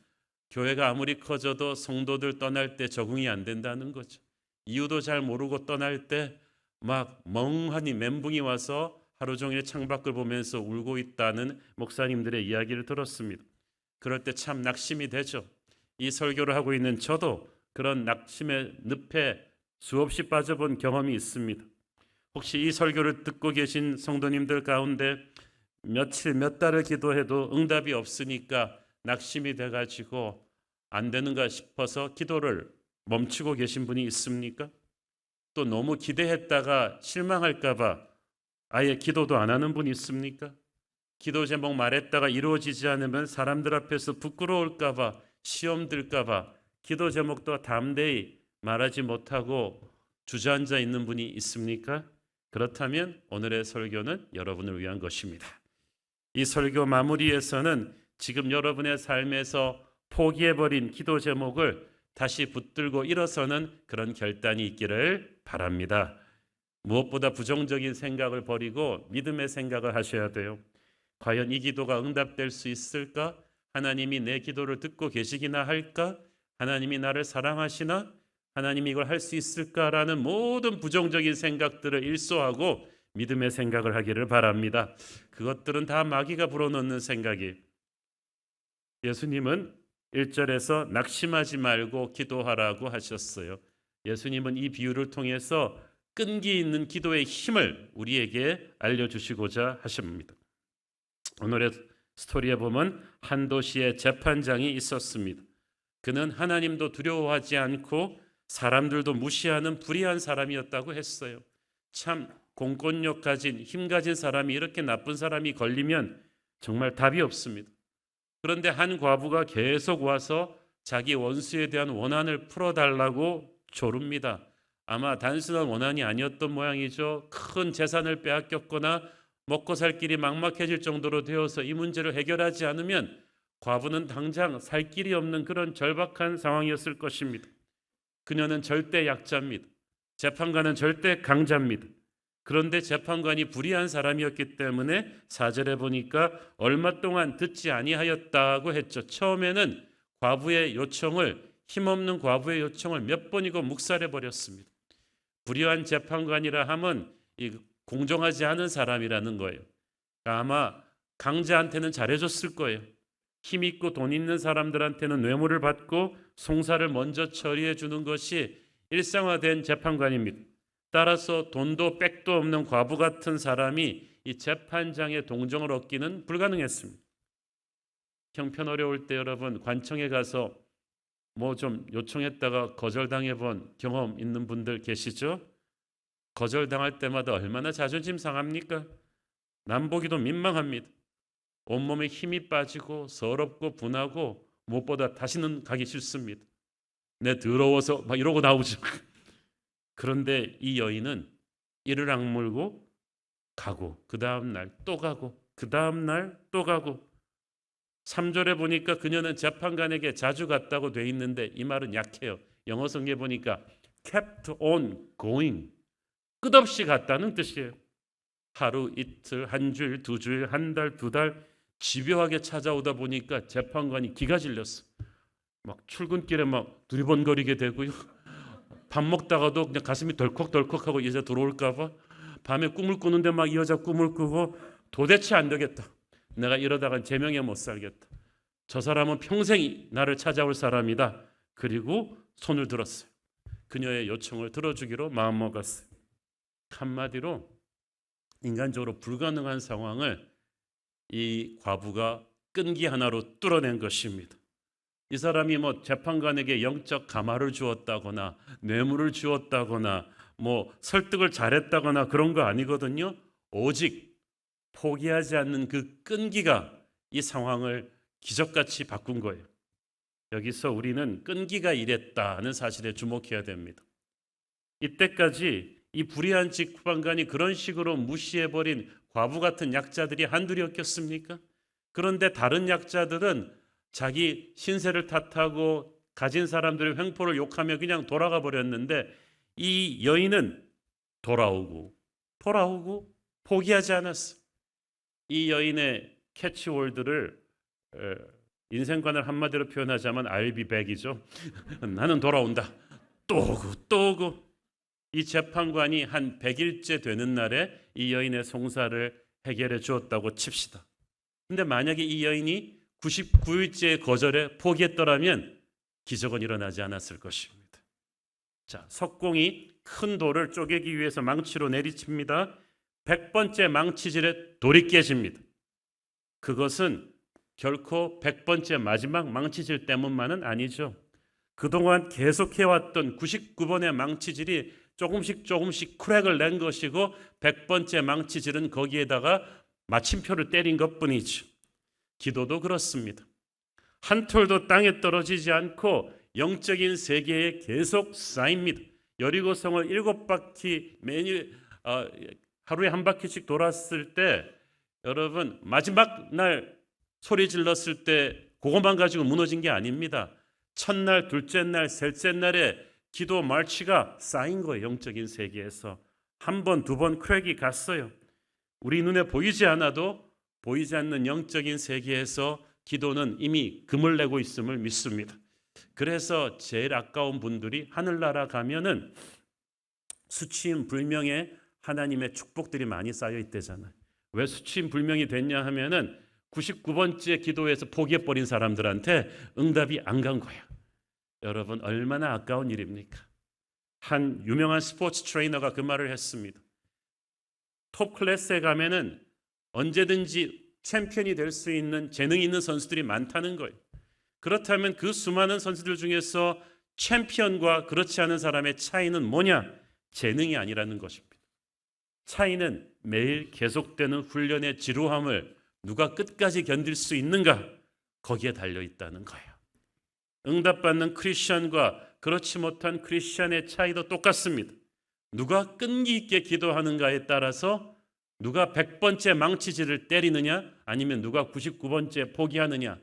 교회가 아무리 커져도 성도들 떠날 때 적응이 안 된다는 거죠. 이유도 잘 모르고 떠날 때 막 멍하니 멘붕이 와서 하루 종일 창밖을 보면서 울고 있다는 목사님들의 이야기를 들었습니다. 그럴 때 참 낙심이 되죠. 이 설교를 하고 있는 저도 그런 낙심의 늪에 수없이 빠져본 경험이 있습니다. 혹시 이 설교를 듣고 계신 성도님들 가운데 며칠 몇 달을 기도해도 응답이 없으니까 낙심이 돼가지고 안 되는가 싶어서 기도를 멈추고 계신 분이 있습니까? 또 너무 기대했다가 실망할까 봐 아예 기도도 안 하는 분이 있습니까? 기도 제목 말했다가 이루어지지 않으면 사람들 앞에서 부끄러울까 봐, 시험 들까 봐 기도 제목도 담대히 말하지 못하고 주저앉아 있는 분이 있습니까? 그렇다면 오늘의 설교는 여러분을 위한 것입니다. 이 설교 마무리에서는 지금 여러분의 삶에서 포기해버린 기도 제목을 다시 붙들고 일어서는 그런 결단이 있기를 바랍니다. 무엇보다 부정적인 생각을 버리고 믿음의 생각을 하셔야 돼요. 과연 이 기도가 응답될 수 있을까? 하나님이 내 기도를 듣고 계시기나 할까? 하나님이 나를 사랑하시나? 하나님이 이걸 할 수 있을까라는 모든 부정적인 생각들을 일소하고 믿음의 생각을 하기를 바랍니다. 그것들은 다 마귀가 불어넣는 생각이에요. 예수님은 1절에서 낙심하지 말고 기도하라고 하셨어요. 예수님은 이 비유를 통해서 끈기 있는 기도의 힘을 우리에게 알려주시고자 하십니다. 오늘의 스토리에 보면 한 도시에 재판장이 있었습니다. 그는 하나님도 두려워하지 않고 사람들도 무시하는 불의한 사람이었다고 했어요. 참 공권력 가진 힘 가진 사람이 이렇게 나쁜 사람이 걸리면 정말 답이 없습니다. 그런데 한 과부가 계속 와서 자기 원수에 대한 원한을 풀어달라고 조릅니다. 아마 단순한 원한이 아니었던 모양이죠. 큰 재산을 빼앗겼거나 먹고 살 길이 막막해질 정도로 되어서 이 문제를 해결하지 않으면 과부는 당장 살 길이 없는 그런 절박한 상황이었을 것입니다. 그녀는 절대 약자입니다. 재판관은 절대 강자입니다. 그런데 재판관이 불의한 사람이었기 때문에 4절에 보니까 얼마 동안 듣지 아니하였다고 했죠. 처음에는 과부의 요청을, 힘없는 과부의 요청을 몇 번이고 묵살해 버렸습니다. 불의한 재판관이라 하면 공정하지 않은 사람이라는 거예요. 아마 강자한테는 잘해줬을 거예요. 힘 있고 돈 있는 사람들한테는 뇌물을 받고 송사를 먼저 처리해 주는 것이 일상화된 재판관입니다. 따라서 돈도 빽도 없는 과부 같은 사람이 이 재판장의 동정을 얻기는 불가능했습니다. 형편 어려울 때 여러분 관청에 가서 뭐 좀 요청했다가 거절당해 본 경험 있는 분들 계시죠? 거절당할 때마다 얼마나 자존심 상합니까? 남보기도 민망합니다. 온몸에 힘이 빠지고 서럽고 분하고 무엇보다 다시는 가기 싫습니다. 내 더러워서 막 이러고 나오죠. 그런데 이 여인은 이를 악물고 가고 그 다음 날 또 가고 그 다음 날 또 가고 3절에 보니까 그녀는 재판관에게 자주 갔다고 돼 있는데 이 말은 약해요. 영어 성경에 보니까 kept on going 끝없이 갔다는 뜻이에요. 하루 이틀 한 주일 두 주일 한 달 두 달 집요하게 찾아오다 보니까 재판관이 기가 질렸어. 막 출근길에 막 두리번거리게 되고요. 밥 먹다가도 그냥 가슴이 덜컥덜컥하고 이 여자 들어올까 봐 밤에 꿈을 꾸는데 막 이 여자 꿈을 꾸고 도대체 안 되겠다. 내가 이러다간 제명에 못 살겠다. 저 사람은 평생 나를 찾아올 사람이다. 그리고 손을 들었어요. 그녀의 요청을 들어주기로 마음먹었어요. 한마디로 인간적으로 불가능한 상황을 이 과부가 끈기 하나로 뚫어낸 것입니다. 이 사람이 뭐 재판관에게 영적 감화를 주었다거나 뇌물을 주었다거나 뭐 설득을 잘했다거나 그런 거 아니거든요. 오직 포기하지 않는 그 끈기가 이 상황을 기적같이 바꾼 거예요. 여기서 우리는 끈기가 일했다는 사실에 주목해야 됩니다. 이때까지 이 불의한 재판관이 그런 식으로 무시해버린 과부 같은 약자들이 한둘이었겠습니까? 그런데 다른 약자들은 자기 신세를 탓하고 가진 사람들의 횡포를 욕하며 그냥 돌아가 버렸는데 이 여인은 돌아오고 포기하지 않았어. 이 여인의 캐치월드를 인생관을 한마디로 표현하자면 I'll be back이죠. 나는 돌아온다. 또 오고 이 재판관이 한 100일째 되는 날에 이 여인의 송사를 해결해 주었다고 칩시다. 근데 만약에 이 여인이 99일째 거절에 포기했더라면 기적은 일어나지 않았을 것입니다. 자, 석공이 큰 돌을 쪼개기 위해서 망치로 내리칩니다. 100번째 망치질에 돌이 깨집니다. 그것은 결코 100번째 마지막 망치질 때문만은 아니죠. 그동안 계속해왔던 99번의 망치질이 조금씩 크랙을 낸 것이고 100번째 망치질은 거기에다가 마침표를 때린 것뿐이죠. 기도도 그렇습니다. 한 톨도 땅에 떨어지지 않고 영적인 세계에 계속 쌓입니다. 여리고성을 7바퀴 하루에 한 바퀴씩 돌았을 때 여러분 마지막 날 소리 질렀을 때 그것만 가지고 무너진 게 아닙니다. 첫날, 둘째 날, 셋째 날에 기도 말치가 쌓인 거예요. 영적인 세계에서 한 번, 두 번 크랙이 갔어요. 우리 눈에 보이지 않아도 보이지 않는 영적인 세계에서 기도는 이미 금을 내고 있음을 믿습니다. 그래서 제일 아까운 분들이 하늘나라 가면은 수치인 불명의 하나님의 축복들이 많이 쌓여 있대잖아요. 왜 수치인 불명이 됐냐 하면은 99번째 기도에서 포기해버린 사람들한테 응답이 안 간 거야. 여러분 얼마나 아까운 일입니까? 한 유명한 스포츠 트레이너가 그 말을 했습니다. 톱 클래스에 가면은 언제든지 챔피언이 될 수 있는 재능이 있는 선수들이 많다는 거예요. 그렇다면 그 수많은 선수들 중에서 챔피언과 그렇지 않은 사람의 차이는 뭐냐? 재능이 아니라는 것입니다. 차이는 매일 계속되는 훈련의 지루함을 누가 끝까지 견딜 수 있는가? 거기에 달려 있다는 거예요. 응답받는 크리스천과 그렇지 못한 크리스천의 차이도 똑같습니다. 누가 끈기 있게 기도하는가에 따라서 누가 100번째 망치질을 때리느냐 아니면 누가 99번째 포기하느냐,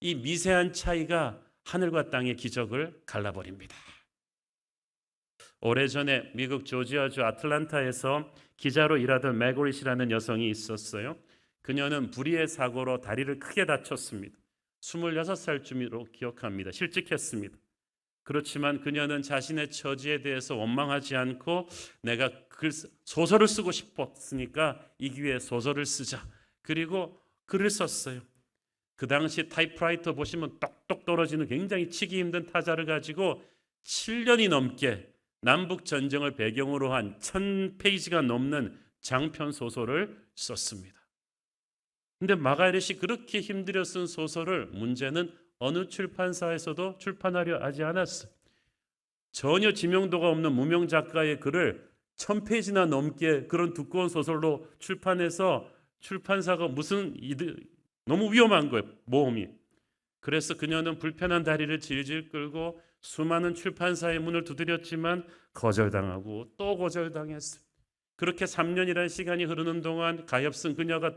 이 미세한 차이가 하늘과 땅의 기적을 갈라버립니다. 오래전에 미국 조지아주 아틀란타에서 기자로 일하던 매고릿이라는 여성이 있었어요. 그녀는 불의의 사고로 다리를 크게 다쳤습니다. 26살쯤으로 기억합니다. 실직했습니다. 그렇지만 그녀는 자신의 처지에 대해서 원망하지 않고 내가 소설을 쓰고 싶었으니까 이 기회에 소설을 쓰자. 그리고 글을 썼어요. 그 당시 타이프라이터 보시면 똑똑 떨어지는 굉장히 치기 힘든 타자를 가지고 7년이 넘게 남북 전쟁을 배경으로 한 1000페이지가 넘는 장편 소설을 썼습니다. 근데 마가렛이 그렇게 힘들여 쓴 소설을 문제는 어느 출판사에서도 출판하려 하지 않았어요. 전혀 지명도가 없는 무명 작가의 글을 1000페이지나 넘게 그런 두꺼운 소설로 출판해서 출판사가 너무 위험한 거예요. 모험이. 그래서 그녀는 불편한 다리를 질질 끌고 수많은 출판사의 문을 두드렸지만 거절당하고 또 거절당했어요. 그렇게 3년이라는 시간이 흐르는 동안 가엾은 그녀가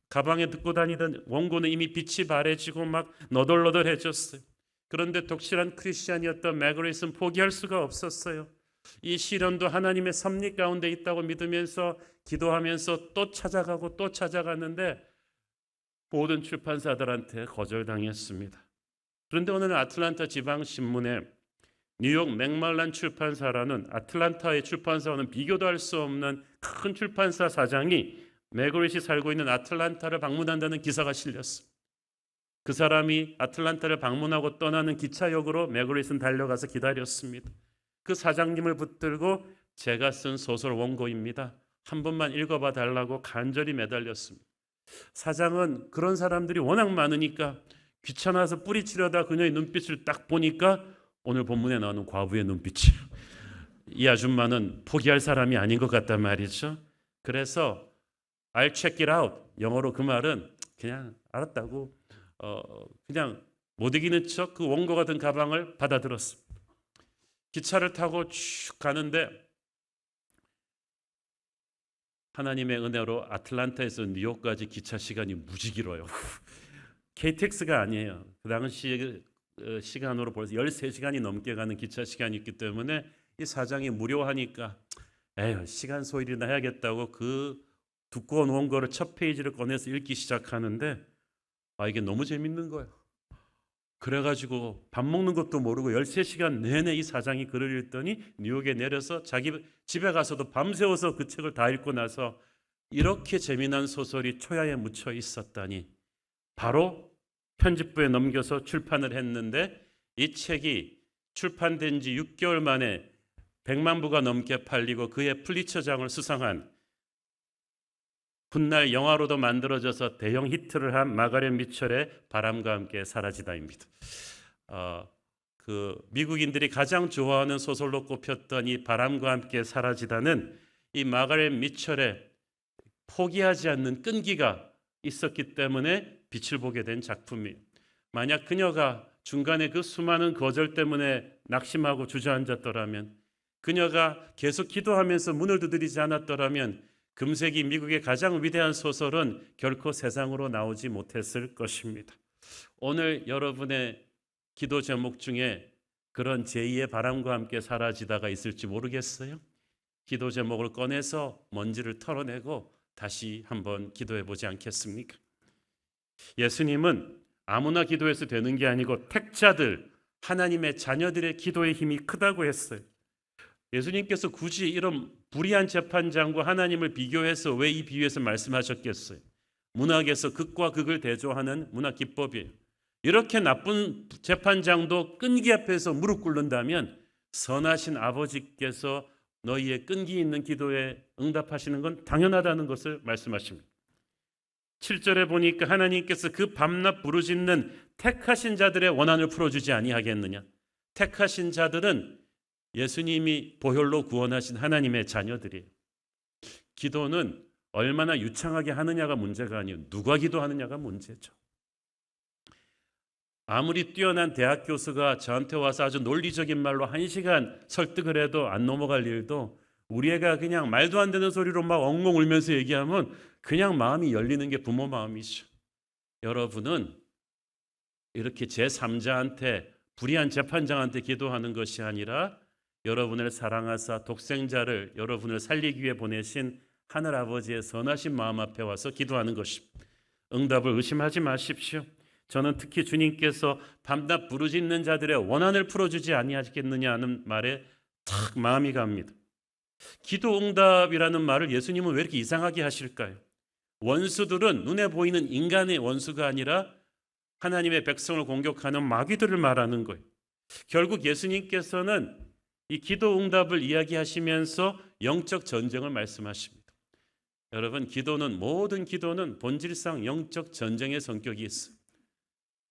가방에 듣고 다니던 원고는 이미 빛이 바래지고 막 너덜너덜해졌어요. 그런데 독실한 크리스찬이었던 매그릿은 포기할 수가 없었어요. 이 시련도 하나님의 섭리 가운데 있다고 믿으면서 기도하면서 또 찾아가고 또 찾아갔는데 모든 출판사들한테 거절당했습니다. 그런데 오늘 아틀란타 지방신문에 뉴욕 맥말란 출판사라는 아틀란타의 출판사와는 비교도 할 수 없는 큰 출판사 사장이 매그릿이 살고 있는 아틀란타를 방문한다는 기사가 실렸습니다. 그 사람이 아틀란타를 방문하고 떠나는 기차역으로 매그릿은 달려가서 기다렸습니다. 그 사장님을 붙들고 제가 쓴 소설 원고입니다. 한 번만 읽어봐 달라고 간절히 매달렸습니다. 사장은 그런 사람들이 워낙 많으니까 귀찮아서 뿌리치려다 그녀의 눈빛을 딱 보니까 오늘 본문에 나오는 과부의 눈빛이에요. 이 아줌마는 포기할 사람이 아닌 것 같단 말이죠. 그래서 I'll check it out. 영어로 그 말은 그냥 알았다고 그냥 못 이기는 척 그 원고가 든 가방을 받아들었습니다. 기차를 타고 쭉 가는데 하나님의 은혜로 아틀란타에서 뉴욕까지 기차 시간이 무지 길어요. KTX가 아니에요. 그 당시 시간으로 벌써 13시간이 넘게 가는 기차 시간이 있기 때문에 이 사장이 무료하니까 에휴 시간 소일이나 해야겠다고 그 두꺼운 원고를 첫 페이지를 꺼내서 읽기 시작하는데 이게 너무 재밌는 거예요. 그래가지고 밥 먹는 것도 모르고 13시간 내내 이 사장이 글을 읽더니 뉴욕에 내려서 자기 집에 가서도 밤새워서 그 책을 다 읽고 나서 이렇게 재미난 소설이 초야에 묻혀 있었다니 바로 편집부에 넘겨서 출판을 했는데 이 책이 출판된 지 6개월 만에 100만 부가 넘게 팔리고 그의 플리처장을 수상한 훗날 영화로도 만들어져서 대형 히트를 한 마가렛 미첼의 바람과 함께 사라지다입니다. 그 미국인들이 가장 좋아하는 소설로 꼽혔던 이 바람과 함께 사라지다는 이 마가렛 미첼의 포기하지 않는 끈기가 있었기 때문에 빛을 보게 된 작품이에요. 만약 그녀가 중간에 그 수많은 거절 때문에 낙심하고 주저앉았더라면, 그녀가 계속 기도하면서 문을 두드리지 않았더라면 금세기 미국의 가장 위대한 소설은 결코 세상으로 나오지 못했을 것입니다. 오늘 여러분의 기도 제목 중에 그런 제2의 바람과 함께 사라지다가 있을지 모르겠어요. 기도 제목을 꺼내서 먼지를 털어내고 다시 한번 기도해 보지 않겠습니까? 예수님은 아무나 기도해서 되는 게 아니고 택자들, 하나님의 자녀들의 기도의 힘이 크다고 했어요. 예수님께서 굳이 이런 불의한 재판장과 하나님을 비교해서 왜 이 비유에서 말씀하셨겠어요? 문학에서 극과 극을 대조하는 문학 기법이에요. 이렇게 나쁜 재판장도 끈기 앞에서 무릎 꿇는다면 선하신 아버지께서 너희의 끈기 있는 기도에 응답하시는 건 당연하다는 것을 말씀하십니다. 7절에 보니까 하나님께서 그 밤낮 부르짖는 택하신 자들의 원한을 풀어주지 아니하겠느냐. 택하신 자들은 예수님이 보혈로 구원하신 하나님의 자녀들이에요. 기도는 얼마나 유창하게 하느냐가 문제가 아니에요. 누가 기도하느냐가 문제죠. 아무리 뛰어난 대학 교수가 저한테 와서 아주 논리적인 말로 1시간 설득을 해도 안 넘어갈 일도 우리 애가 그냥 말도 안 되는 소리로 막 엉엉 울면서 얘기하면 그냥 마음이 열리는 게 부모 마음이죠. 여러분은 이렇게 제3자한테, 불의한 재판장한테 기도하는 것이 아니라 여러분을 사랑하사 독생자를 여러분을 살리기 위해 보내신 하늘아버지의 선하신 마음 앞에 와서 기도하는 것입니다. 응답을 의심하지 마십시오. 저는 특히 주님께서 밤낮 부르짖는 자들의 원한을 풀어주지 아니하겠느냐 하는 말에 탁 마음이 갑니다. 기도 응답이라는 말을 예수님은 왜 이렇게 이상하게 하실까요? 원수들은 눈에 보이는 인간의 원수가 아니라 하나님의 백성을 공격하는 마귀들을 말하는 거예요. 결국 예수님께서는 이 기도 응답을 이야기하시면서 영적 전쟁을 말씀하십니다. 여러분, 모든 기도는 본질상 영적 전쟁의 성격이 있어요.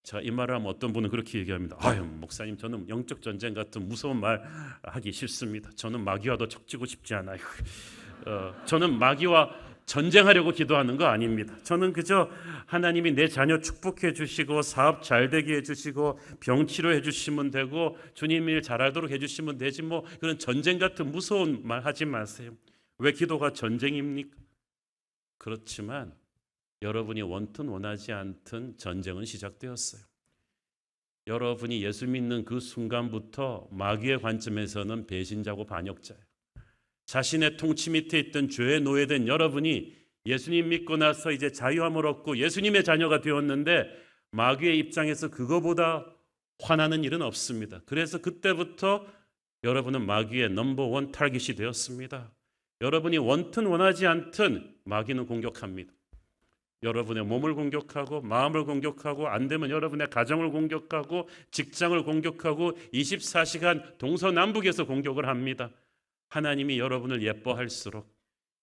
자, 이 말을 하면 어떤 분은 그렇게 얘기합니다. 아유, 목사님, 저는 영적 전쟁 같은 무서운 말 하기 싫습니다. 저는 마귀와도 척지고 싶지 않아요. 저는 마귀와 전쟁하려고 기도하는 거 아닙니다. 저는 그저 하나님이 내 자녀 축복해 주시고 사업 잘 되게 해 주시고 병 치료해 주시면 되고 주님 일 잘하도록 해 주시면 되지, 뭐 그런 전쟁 같은 무서운 말 하지 마세요. 왜 기도가 전쟁입니까? 그렇지만 여러분이 원튼 원하지 않든 전쟁은 시작되었어요. 여러분이 예수 믿는 그 순간부터 마귀의 관점에서는 배신자고 반역자예요. 자신의 통치 밑에 있던 죄에 노예된 여러분이 예수님 믿고 나서 이제 자유함을 얻고 예수님의 자녀가 되었는데 마귀의 입장에서 그거보다 화나는 일은 없습니다. 그래서 그때부터 여러분은 마귀의 넘버원 타깃이 되었습니다. 여러분이 원튼 원하지 않든 마귀는 공격합니다. 여러분의 몸을 공격하고 마음을 공격하고 안 되면 여러분의 가정을 공격하고 직장을 공격하고 24시간 동서남북에서 공격을 합니다. 하나님이 여러분을 예뻐할수록,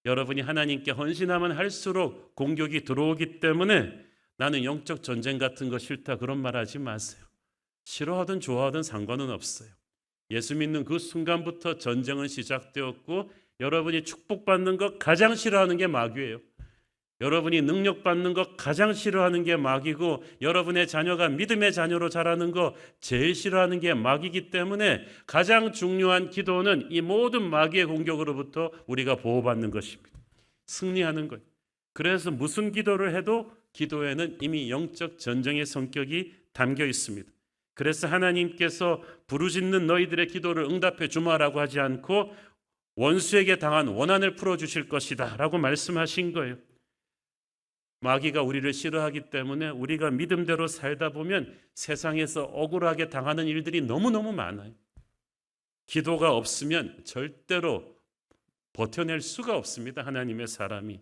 여러분이 하나님께 헌신하면 할수록 공격이 들어오기 때문에 나는 영적 전쟁 같은 거 싫다, 그런 말 하지 마세요. 싫어하든 좋아하든 상관은 없어요. 예수 믿는 그 순간부터 전쟁은 시작되었고 여러분이 축복받는 것 가장 싫어하는 게 마귀예요. 여러분이 능력받는 것 가장 싫어하는 게 마귀고 여러분의 자녀가 믿음의 자녀로 자라는 거 제일 싫어하는 게 마귀이기 때문에 가장 중요한 기도는 이 모든 마귀의 공격으로부터 우리가 보호받는 것입니다. 승리하는 거예요. 그래서 무슨 기도를 해도 기도에는 이미 영적 전쟁의 성격이 담겨 있습니다. 그래서 하나님께서 부르짖는 너희들의 기도를 응답해 주마라고 하지 않고 원수에게 당한 원한을 풀어주실 것이다 라고 말씀하신 거예요. 마귀가 우리를 싫어하기 때문에 우리가 믿음대로 살다 보면 세상에서 억울하게 당하는 일들이 너무너무 많아요. 기도가 없으면 절대로 버텨낼 수가 없습니다. 하나님의 사람이.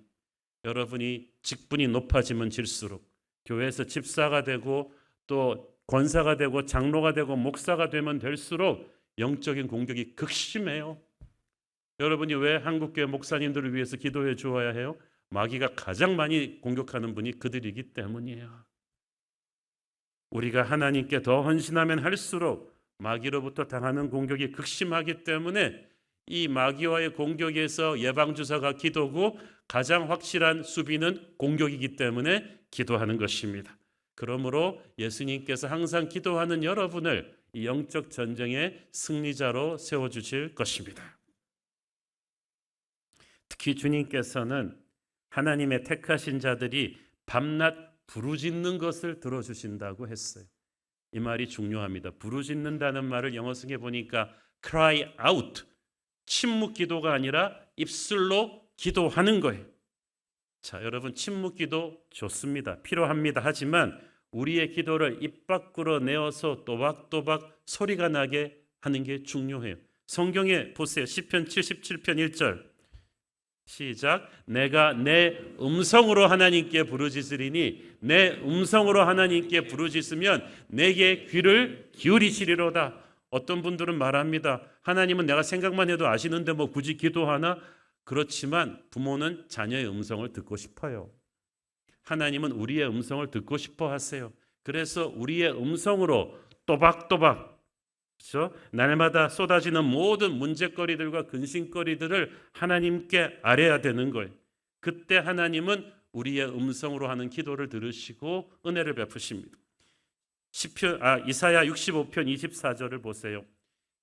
여러분이 직분이 높아지면 질수록 교회에서 집사가 되고 또 권사가 되고 장로가 되고 목사가 되면 될수록 영적인 공격이 극심해요. 여러분이 왜 한국교회 목사님들을 위해서 기도해 주어야 해요? 마귀가 가장 많이 공격하는 분이 그들이기 때문이에요. 우리가 하나님께 더 헌신하면 할수록 마귀로부터 당하는 공격이 극심하기 때문에 이 마귀와의 공격에서 예방주사가 기도고 가장 확실한 수비는 공격이기 때문에 기도하는 것입니다. 그러므로 예수님께서 항상 기도하는 여러분을 이 영적 전쟁의 승리자로 세워주실 것입니다. 특히 주님께서는 하나님의 택하신 자들이 밤낮 부르짖는 것을 들어주신다고 했어요. 이 말이 중요합니다. 부르짖는다는 말을 영어 성에 보니까 cry out, 침묵 기도가 아니라 입술로 기도하는 거예요. 자, 여러분 침묵 기도 좋습니다. 필요합니다. 하지만 우리의 기도를 입 밖으로 내어서 또박또박 소리가 나게 하는 게 중요해요. 성경에 보세요. 시편 77편 1절 시작. 내가 내 음성으로 하나님께 부르짖으리니 내 음성으로 하나님께 부르짖으면 내게 귀를 기울이시리로다. 어떤 분들은 말합니다. 하나님은 내가 생각만 해도 아시는데 뭐 굳이 기도하나? 그렇지만 부모는 자녀의 음성을 듣고 싶어요. 하나님은 우리의 음성을 듣고 싶어 하세요. 그래서 우리의 음성으로 또박또박, 그렇죠? 날마다 쏟아지는 모든 문제거리들과 근심거리들을 하나님께 아뢰야 되는 거예요. 그때 하나님은 우리의 음성으로 하는 기도를 들으시고 은혜를 베푸십니다. 이사야 65편 24절을 보세요.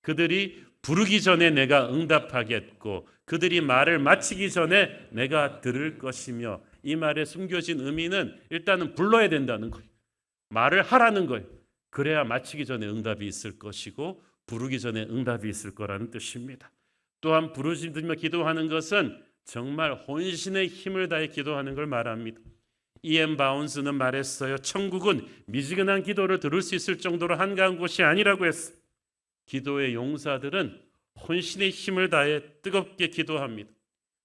그들이 부르기 전에 내가 응답하겠고 그들이 말을 마치기 전에 내가 들을 것이며, 이 말에 숨겨진 의미는 일단은 불러야 된다는 거예요. 말을 하라는 거예요. 그래야 마치기 전에 응답이 있을 것이고 부르기 전에 응답이 있을 거라는 뜻입니다. 또한 부르짖으며 기도하는 것은 정말 혼신의 힘을 다해 기도하는 걸 말합니다. E.M. 바운스는 말했어요. 천국은 미지근한 기도를 들을 수 있을 정도로 한가한 곳이 아니라고 했어요. 기도의 용사들은 혼신의 힘을 다해 뜨겁게 기도합니다.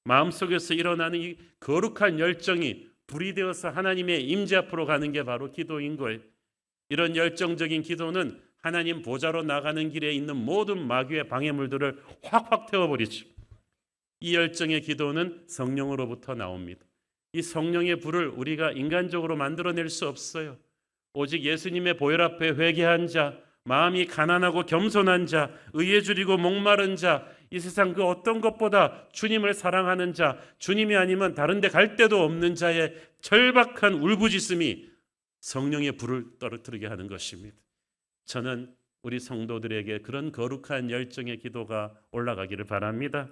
마음속에서 일어나는 이 거룩한 열정이 불이 되어서 하나님의 임재 앞으로 가는 게 바로 기도인 거예요. 이런 열정적인 기도는 하나님 보좌로 나가는 길에 있는 모든 마귀의 방해물들을 확확 태워버리죠. 이 열정의 기도는 성령으로부터 나옵니다. 이 성령의 불을 우리가 인간적으로 만들어낼 수 없어요. 오직 예수님의 보혈 앞에 회개한 자, 마음이 가난하고 겸손한 자, 의에 줄이고 목마른 자, 이 세상 그 어떤 것보다 주님을 사랑하는 자, 주님이 아니면 다른 데 갈 데도 없는 자의 절박한 울부짖음이 성령의 불을 떨어뜨리게 하는 것입니다. 저는 우리 성도들에게 그런 거룩한 열정의 기도가 올라가기를 바랍니다.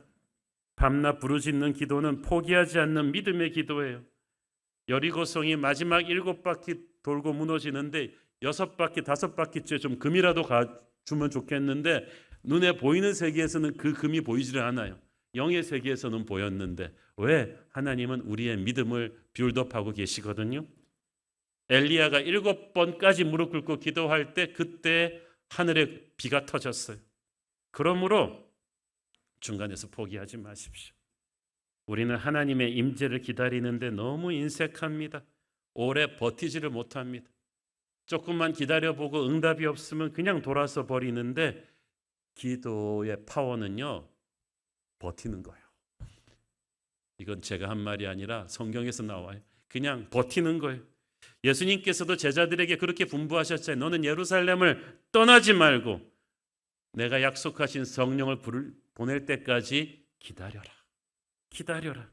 밤낮 부르짖는 기도는 포기하지 않는 믿음의 기도예요. 여리고성이 마지막 7바퀴 돌고 무너지는데 6바퀴, 5바퀴째 좀 금이라도 가주면 좋겠는데 눈에 보이는 세계에서는 그 금이 보이지를 않아요. 영의 세계에서는 보였는데 왜? 하나님은 우리의 믿음을 빌드업하고 계시거든요. 엘리야가 7번까지 무릎 꿇고 기도할 때 그때 하늘에 비가 터졌어요. 그러므로 중간에서 포기하지 마십시오. 우리는 하나님의 임재를 기다리는데 너무 인색합니다. 오래 버티지를 못합니다. 조금만 기다려보고 응답이 없으면 그냥 돌아서 버리는데 기도의 파워는요, 버티는 거예요. 이건 제가 한 말이 아니라 성경에서 나와요. 그냥 버티는 거예요. 예수님께서도 제자들에게 그렇게 분부하셨잖아요. 너는 예루살렘을 떠나지 말고 내가 약속하신 성령을 보낼 때까지 기다려라. 기다려라.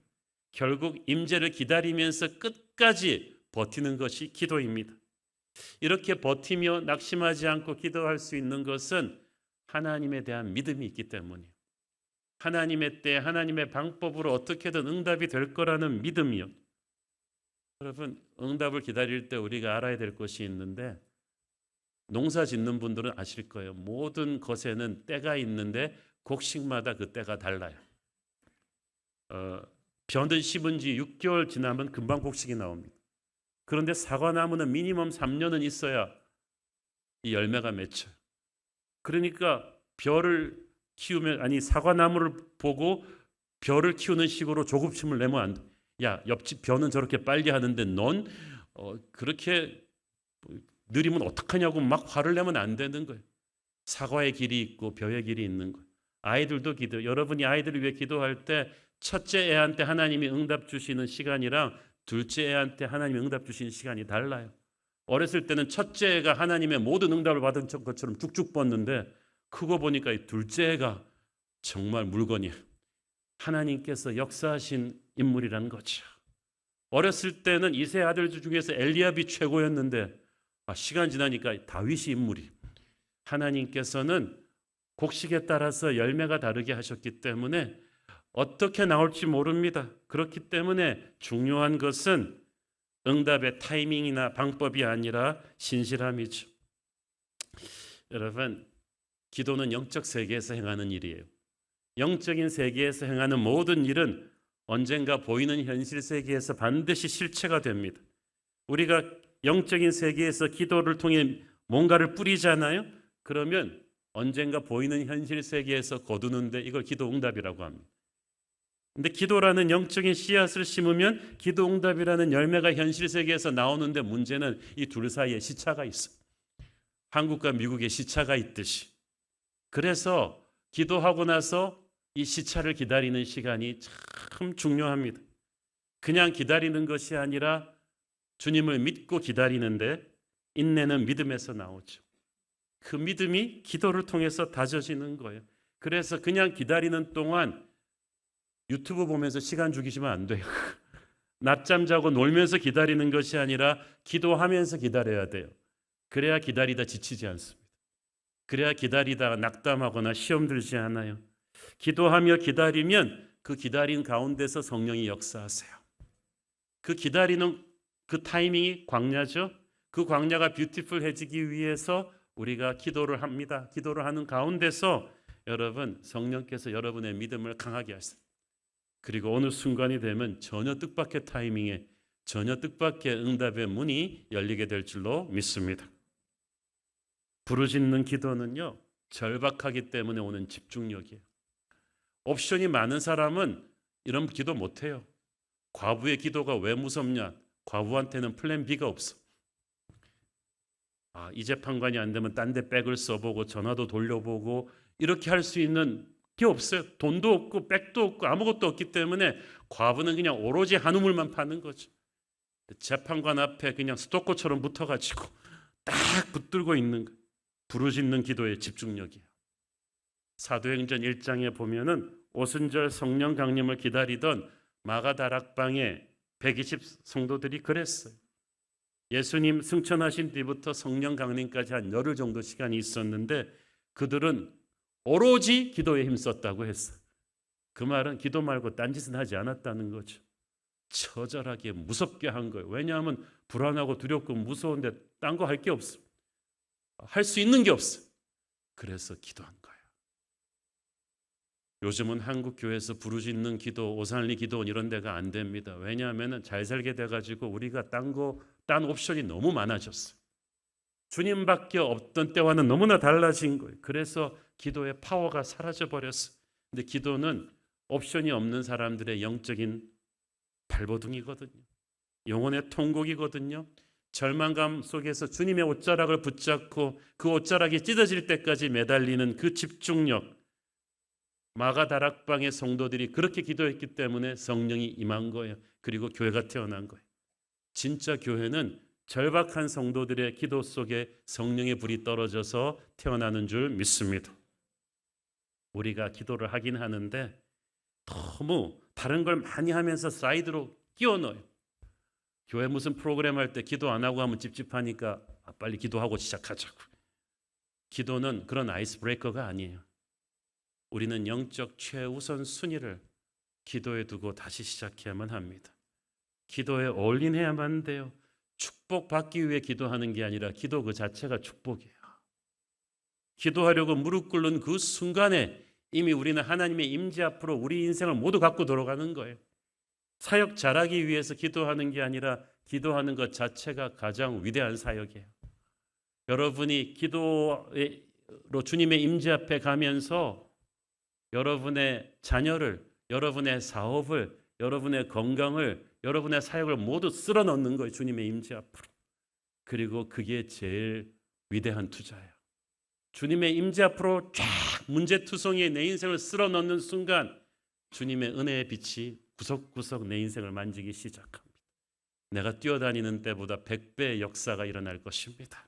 결국 임재를 기다리면서 끝까지 버티는 것이 기도입니다. 이렇게 버티며 낙심하지 않고 기도할 수 있는 것은 하나님에 대한 믿음이 있기 때문이에요. 하나님의 때, 하나님의 방법으로 어떻게든 응답이 될 거라는 믿음이요. 여러분, 응답을 기다릴 때 우리가 알아야 될 것이 있는데, 농사 짓는 분들은 아실 거예요. 모든 것에는 때가 있는데 곡식마다 그 때가 달라요. 벼는 심은 지 6개월 지나면 금방 곡식이 나옵니다. 그런데 사과나무는 미니멈 3년은 있어야 이 열매가 맺혀요. 그러니까 벼를 키우면, 아니 사과나무를 보고 벼를 키우는 식으로 조급심을 내면 안 돼. 야, 옆집 벼는 저렇게 빨리 하는데 넌 그렇게 느리면 어떡하냐고 막 화를 내면 안 되는 거예요. 사과의 길이 있고 벼의 길이 있는 거예요. 아이들도 기도, 여러분이 아이들을 위해 기도할 때 첫째 애한테 하나님이 응답 주시는 시간이랑 둘째 애한테 하나님이 응답 주시는 시간이 달라요. 어렸을 때는 첫째 애가 하나님의 모든 응답을 받은 것처럼 쭉쭉 뻗는데 크고 보니까 이 둘째 애가 정말 물건이에요. 하나님께서 역사하신 인물이라는 거죠. 어렸을 때는 이세 아들 중에서 엘리압이 최고였는데 시간 지나니까 다윗이 인물이. 하나님께서는 곡식에 따라서 열매가 다르게 하셨기 때문에 어떻게 나올지 모릅니다. 그렇기 때문에 중요한 것은 응답의 타이밍이나 방법이 아니라 신실함이죠. 여러분, 기도는 영적 세계에서 행하는 일이에요. 영적인 세계에서 행하는 모든 일은 언젠가 보이는 현실 세계에서 반드시 실체가 됩니다. 우리가 영적인 세계에서 기도를 통해 뭔가를 뿌리잖아요. 그러면 언젠가 보이는 현실 세계에서 거두는데 이걸 기도 응답이라고 합니다. 근데 기도라는 영적인 씨앗을 심으면 기도 응답이라는 열매가 현실 세계에서 나오는데 문제는 이 둘 사이에 시차가 있어. 한국과 미국의 시차가 있듯이. 그래서 기도하고 나서 이 시차를 기다리는 시간이 참 중요합니다. 그냥 기다리는 것이 아니라 주님을 믿고 기다리는데 인내는 믿음에서 나오죠. 그 믿음이 기도를 통해서 다져지는 거예요. 그래서 그냥 기다리는 동안 유튜브 보면서 시간 죽이시면 안 돼요. 낮잠 자고 놀면서 기다리는 것이 아니라 기도하면서 기다려야 돼요. 그래야 기다리다 지치지 않습니다. 그래야 기다리다가 낙담하거나 시험 들지 않아요. 기도하며 기다리면 그 기다린 가운데서 성령이 역사하세요. 그 기다리는 그 타이밍이 광야죠. 그 광야가 뷰티풀해지기 위해서 우리가 기도를 합니다. 기도를 하는 가운데서 여러분 성령께서 여러분의 믿음을 강하게 하세요. 그리고 어느 순간이 되면 전혀 뜻밖의 타이밍에 전혀 뜻밖의 응답의 문이 열리게 될 줄로 믿습니다. 부르짖는 기도는요, 절박하기 때문에 오는 집중력이에요. 옵션이 많은 사람은 이런 기도 못해요. 과부의 기도가 왜 무섭냐? 과부한테는 플랜 B가 없어. 이 재판관이 안 되면 딴 데 백을 써보고 전화도 돌려보고 이렇게 할 수 있는 게 없어요. 돈도 없고 백도 없고 아무것도 없기 때문에 과부는 그냥 오로지 한 우물만 파는 거죠. 재판관 앞에 그냥 스토커처럼 붙어가지고 딱 붙들고 있는 거예요. 부르짖는 기도의 집중력이에요. 사도행전 1장에 보면은 오순절 성령 강림을 기다리던 마가다락방에 120 성도들이 그랬어요. 예수님 승천하신 뒤부터 성령 강림까지 한 열흘 정도 시간이 있었는데 그들은 오로지 기도에 힘썼다고 했어요. 그 말은 기도 말고 딴짓은 하지 않았다는 거죠. 처절하게 무섭게 한 거예요. 왜냐하면 불안하고 두렵고 무서운데 딴 거 할 게 없어. 할 수 있는 게 없어. 그래서 기도한 거예요. 요즘은 한국 교회에서 부르짖는 기도, 오산리 기도원 이런 데가 안 됩니다. 왜냐하면 잘 살게 돼가지고 우리가 딴 옵션이 너무 많아졌어요. 주님밖에 없던 때와는 너무나 달라진 거예요. 그래서 기도의 파워가 사라져 버렸어요. 근데 기도는 옵션이 없는 사람들의 영적인 발버둥이거든요. 영혼의 통곡이거든요. 절망감 속에서 주님의 옷자락을 붙잡고 그 옷자락이 찢어질 때까지 매달리는 그 집중력. 마가다락방의 성도들이 그렇게 기도했기 때문에 성령이 임한 거예요. 그리고 교회가 태어난 거예요. 진짜 교회는 절박한 성도들의 기도 속에 성령의 불이 떨어져서 태어나는 줄 믿습니다. 우리가 기도를 하긴 하는데 너무 다른 걸 많이 하면서 사이드로 끼워 넣어요. 교회 무슨 프로그램 할 때 기도 안 하고 하면 찝찝하니까 빨리 기도하고 시작하자고. 기도는 그런 아이스 브레이커가 아니에요. 우리는 영적 최우선 순위를 기도에 두고 다시 시작해야만 합니다. 기도에 올인해야만 돼요. 축복받기 위해 기도하는 게 아니라 기도 그 자체가 축복이에요. 기도하려고 무릎 꿇는 그 순간에 이미 우리는 하나님의 임재 앞으로 우리 인생을 모두 갖고 들어가는 거예요. 사역 잘하기 위해서 기도하는 게 아니라 기도하는 것 자체가 가장 위대한 사역이에요. 여러분이 기도로 주님의 임재 앞에 가면서 여러분의 자녀를, 여러분의 사업을, 여러분의 건강을, 여러분의 사역을 모두 쓸어 넣는 거예요. 주님의 임재 앞으로. 그리고 그게 제일 위대한 투자예요. 주님의 임재 앞으로 쫙 문제투성이에 내 인생을 쓸어 넣는 순간 주님의 은혜의 빛이 구석구석 내 인생을 만지기 시작합니다. 내가 뛰어다니는 때보다 100배의 역사가 일어날 것입니다.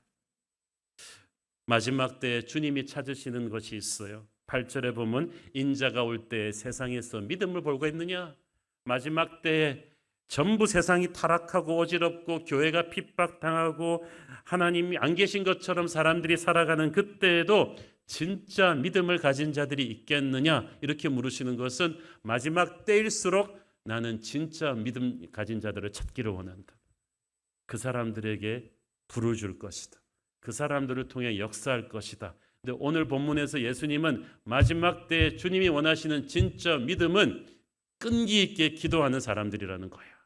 마지막 때에 주님이 찾으시는 것이 있어요. 8절에 보면 인자가 올 때 세상에서 믿음을 벌고 있느냐? 마지막 때에 전부 세상이 타락하고 어지럽고 교회가 핍박당하고 하나님이 안 계신 것처럼 사람들이 살아가는 그때에도 진짜 믿음을 가진 자들이 있겠느냐? 이렇게 물으시는 것은 마지막 때일수록 나는 진짜 믿음 가진 자들을 찾기를 원한다. 그 사람들에게 불을 줄 것이다. 그 사람들을 통해 역사할 것이다. 근데 오늘 본문에서 예수님은 마지막 때에 주님이 원하시는 진짜 믿음은 끈기 있게 기도하는 사람들이라는 거예요.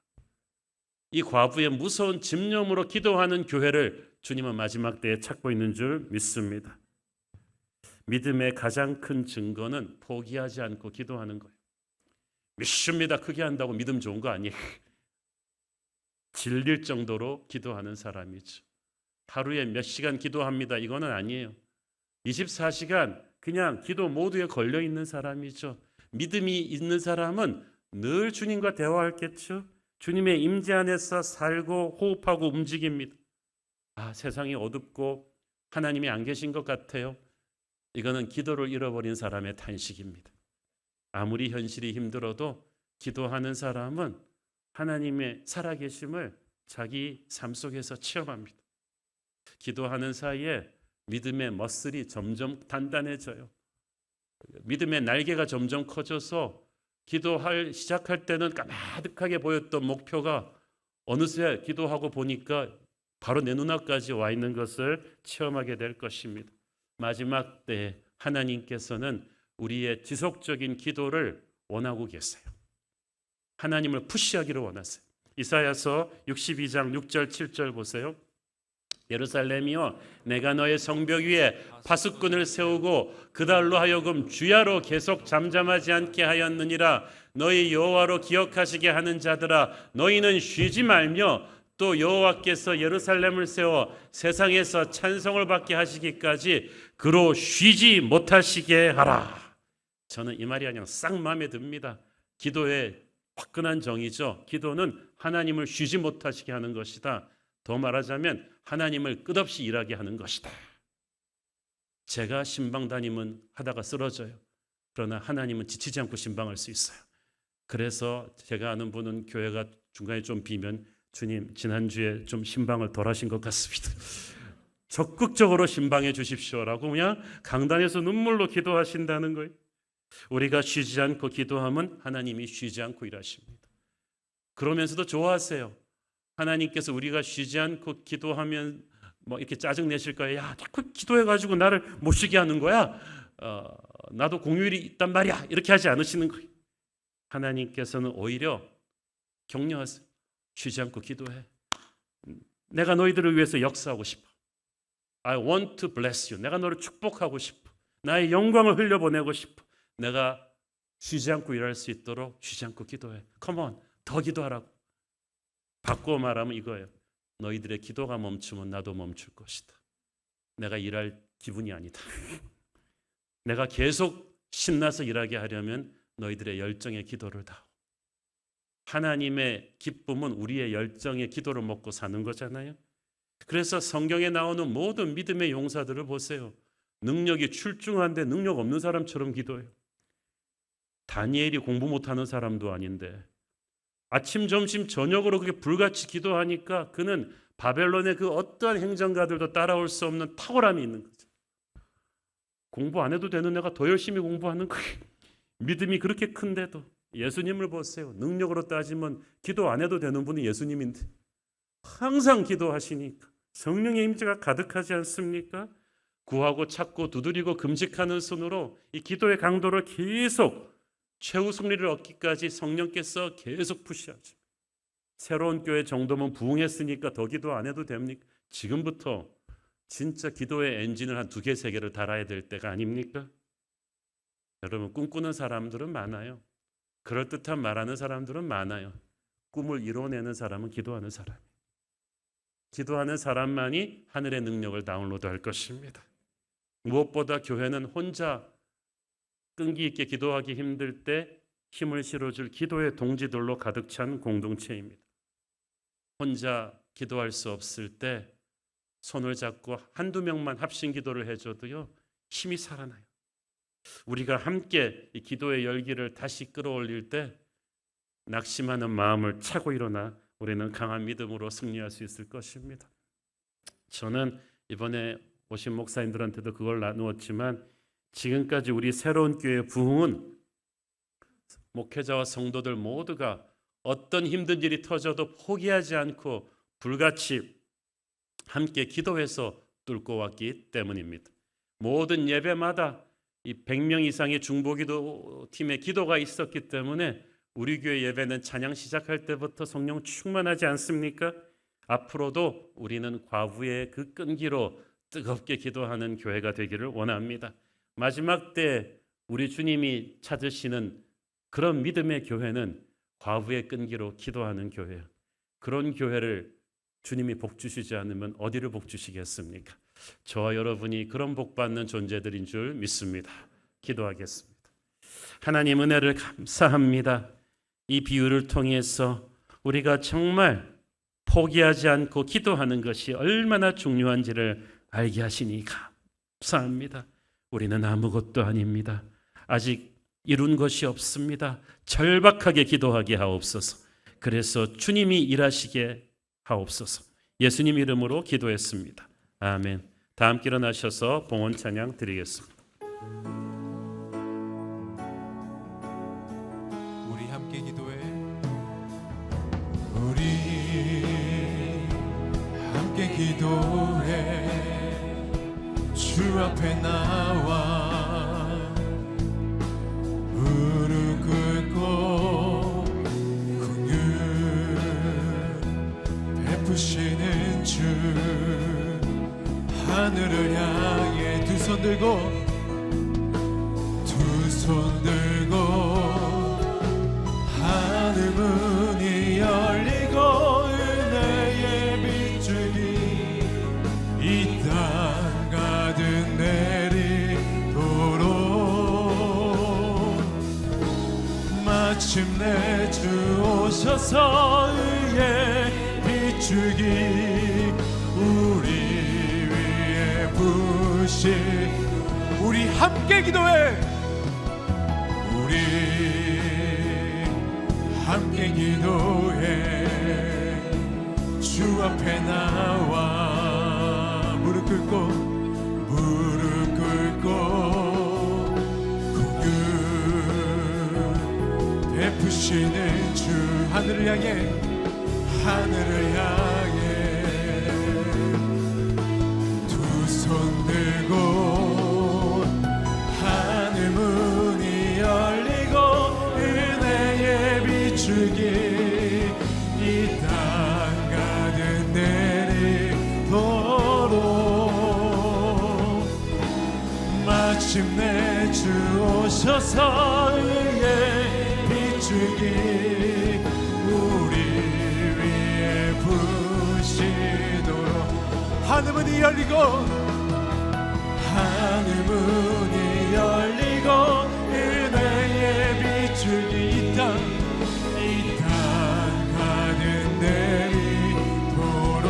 이 과부의 무서운 집념으로 기도하는 교회를 주님은 마지막 때에 찾고 있는 줄 믿습니다. 믿음의 가장 큰 증거는 포기하지 않고 기도하는 거예요. 믿습니다. 크게 한다고 믿음 좋은 거 아니에요. 질릴 정도로 기도하는 사람이죠. 하루에 몇 시간 기도합니다. 이거는 아니에요. 24시간 그냥 기도 모두에 걸려 있는 사람이죠. 믿음이 있는 사람은 늘 주님과 대화하겠죠. 주님의 임재 안에서 살고 호흡하고 움직입니다. 세상이 어둡고 하나님이 안 계신 것 같아요. 이거는 기도를 잃어버린 사람의 탄식입니다. 아무리 현실이 힘들어도 기도하는 사람은 하나님의 살아계심을 자기 삶 속에서 체험합니다. 기도하는 사이에 믿음의 머슬이 점점 단단해져요. 믿음의 날개가 점점 커져서 시작할 때는 까마득하게 보였던 목표가 어느새 기도하고 보니까 바로 내 눈앞까지 와 있는 것을 체험하게 될 것입니다. 마지막 때 하나님께서는 우리의 지속적인 기도를 원하고 계세요. 하나님을 푸시하기를 원하세요. 이사야서 62장 6절 7절 보세요. 예루살렘이여 내가 너의 성벽 위에 파수꾼을 세우고 그달로 하여금 주야로 계속 잠잠하지 않게 하였느니라. 너희 여호와로 기억하시게 하는 자들아 너희는 쉬지 말며 또 여호와께서 예루살렘을 세워 세상에서 찬송을 받게 하시기까지 그로 쉬지 못하시게 하라. 저는 이 말이 그냥 싹 마음에 듭니다. 기도의 화끈한 정의죠. 기도는 하나님을 쉬지 못하시게 하는 것이다. 더 말하자면 하나님을 끝없이 일하게 하는 것이다. 제가 신방 다니면 하다가 쓰러져요. 그러나 하나님은 지치지 않고 신방할 수 있어요. 그래서 제가 아는 분은 교회가 중간에 좀 비면 주님 지난주에 좀 신방을 덜 하신 것 같습니다. 적극적으로 신방해 주십시오라고 그냥 강단에서 눈물로 기도하신다는 거예요. 우리가 쉬지 않고 기도하면 하나님이 쉬지 않고 일하십니다. 그러면서도 좋아하세요. 하나님께서 우리가 쉬지 않고 기도하면 이렇게 짜증 내실 거예요. 야, 자꾸 기도해가지고 나를 못 쉬게 하는 거야. 나도 공휴일이 있단 말이야. 이렇게 하지 않으시는 거예요. 하나님께서는 오히려 격려하세요. 쉬지 않고 기도해. 내가 너희들을 위해서 역사하고 싶어. I want to bless you. 내가 너를 축복하고 싶어. 나의 영광을 흘려보내고 싶어. 내가 쉬지 않고 일할 수 있도록 쉬지 않고 기도해. Come on, 더 기도하라고. 바꾸어 말하면 이거예요. 너희들의 기도가 멈추면 나도 멈출 것이다. 내가 일할 기분이 아니다. 내가 계속 신나서 일하게 하려면 너희들의 열정의 기도를 다오. 하나님의 기쁨은 우리의 열정의 기도를 먹고 사는 거잖아요. 그래서 성경에 나오는 모든 믿음의 용사들을 보세요. 능력이 출중한데 능력 없는 사람처럼 기도해요. 다니엘이 공부 못하는 사람도 아닌데 아침, 점심, 저녁으로 그게 불같이 기도하니까 그는 바벨론의 그 어떠한 행정가들도 따라올 수 없는 탁월함이 있는 거죠. 공부 안 해도 되는 애가 더 열심히 공부하는 거예요. 믿음이 그렇게 큰데도 예수님을 보세요. 능력으로 따지면 기도 안 해도 되는 분이 예수님인데 항상 기도하시니까 성령의 임재가 가득하지 않습니까? 구하고 찾고 두드리고 금식하는 손으로 이 기도의 강도를 계속 최후 승리를 얻기까지 성령께서 계속 푸시하죠. 새로운 교회 정도면 부흥했으니까 더 기도 안 해도 됩니까? 지금부터 진짜 기도의 엔진을 한 2개, 3개를 달아야 될 때가 아닙니까? 여러분 꿈꾸는 사람들은 많아요. 그럴듯한 말하는 사람들은 많아요. 꿈을 이뤄내는 사람은 기도하는 사람. 기도하는 사람만이 하늘의 능력을 다운로드할 것입니다. 무엇보다 교회는 혼자 끈기 있게 기도하기 힘들 때 힘을 실어줄 기도의 동지들로 가득 찬 공동체입니다. 혼자 기도할 수 없을 때 손을 잡고 한두 명만 합심 기도를 해줘도요 힘이 살아나요. 우리가 함께 이 기도의 열기를 다시 끌어올릴 때 낙심하는 마음을 차고 일어나 우리는 강한 믿음으로 승리할 수 있을 것입니다. 저는 이번에 오신 목사님들한테도 그걸 나누었지만 지금까지 우리 새로운 교회 부흥은 목회자와 성도들 모두가 어떤 힘든 일이 터져도 포기하지 않고 불같이 함께 기도해서 뚫고 왔기 때문입니다. 모든 예배마다 이 100명 이상의 중보기도 팀의 기도가 있었기 때문에 우리 교회 예배는 찬양 시작할 때부터 성령 충만하지 않습니까? 앞으로도 우리는 과부의 그 끈기로 뜨겁게 기도하는 교회가 되기를 원합니다. 마지막 때 우리 주님이 찾으시는 그런 믿음의 교회는 과부의 끈기로 기도하는 교회예요. 그런 교회를 주님이 복 주시지 않으면 어디를 복 주시겠습니까? 저와 여러분이 그런 복 받는 존재들인 줄 믿습니다. 기도하겠습니다. 하나님 은혜를 감사합니다. 이 비유를 통해서 우리가 정말 포기하지 않고 기도하는 것이 얼마나 중요한지를 알게 하시니 감사합니다. 우리는 아무것도 아닙니다. 아직 이룬 것이 없습니다. 절박하게 기도하게 하옵소서. 그래서 주님이 일하시게 하옵소서. 예수님 이름으로 기도했습니다. 아멘. 다 함께 일어나셔서 봉헌 찬양 드리겠습니다. 우리 함께 기도해. 우리 함께 기도해. 주 앞에 나와 무릎 꿇고 긍휼 베푸시는 주, 하늘을 향해 두 손 들고 하늘 문이 열리고 은혜의 빗줄기 이 땅 가득 내리도록 마침내 주 오셔서 의의 빗줄기 우리 위에 부으시. 우리 함께 기도해. 우리 함께 기도해. 주 앞에 나와 무릎 꿇고 긍휼 베푸시는 주, 하늘을 향해 두 손 들고 하늘 문이 열리고 은혜의 빗줄기 이 땅 가득 내리도록 마침내 주 오셔서 의의 빗줄기 우리 위에 부으시도록 하늘 문이 열리고 은혜의 빗줄기 이 땅 가득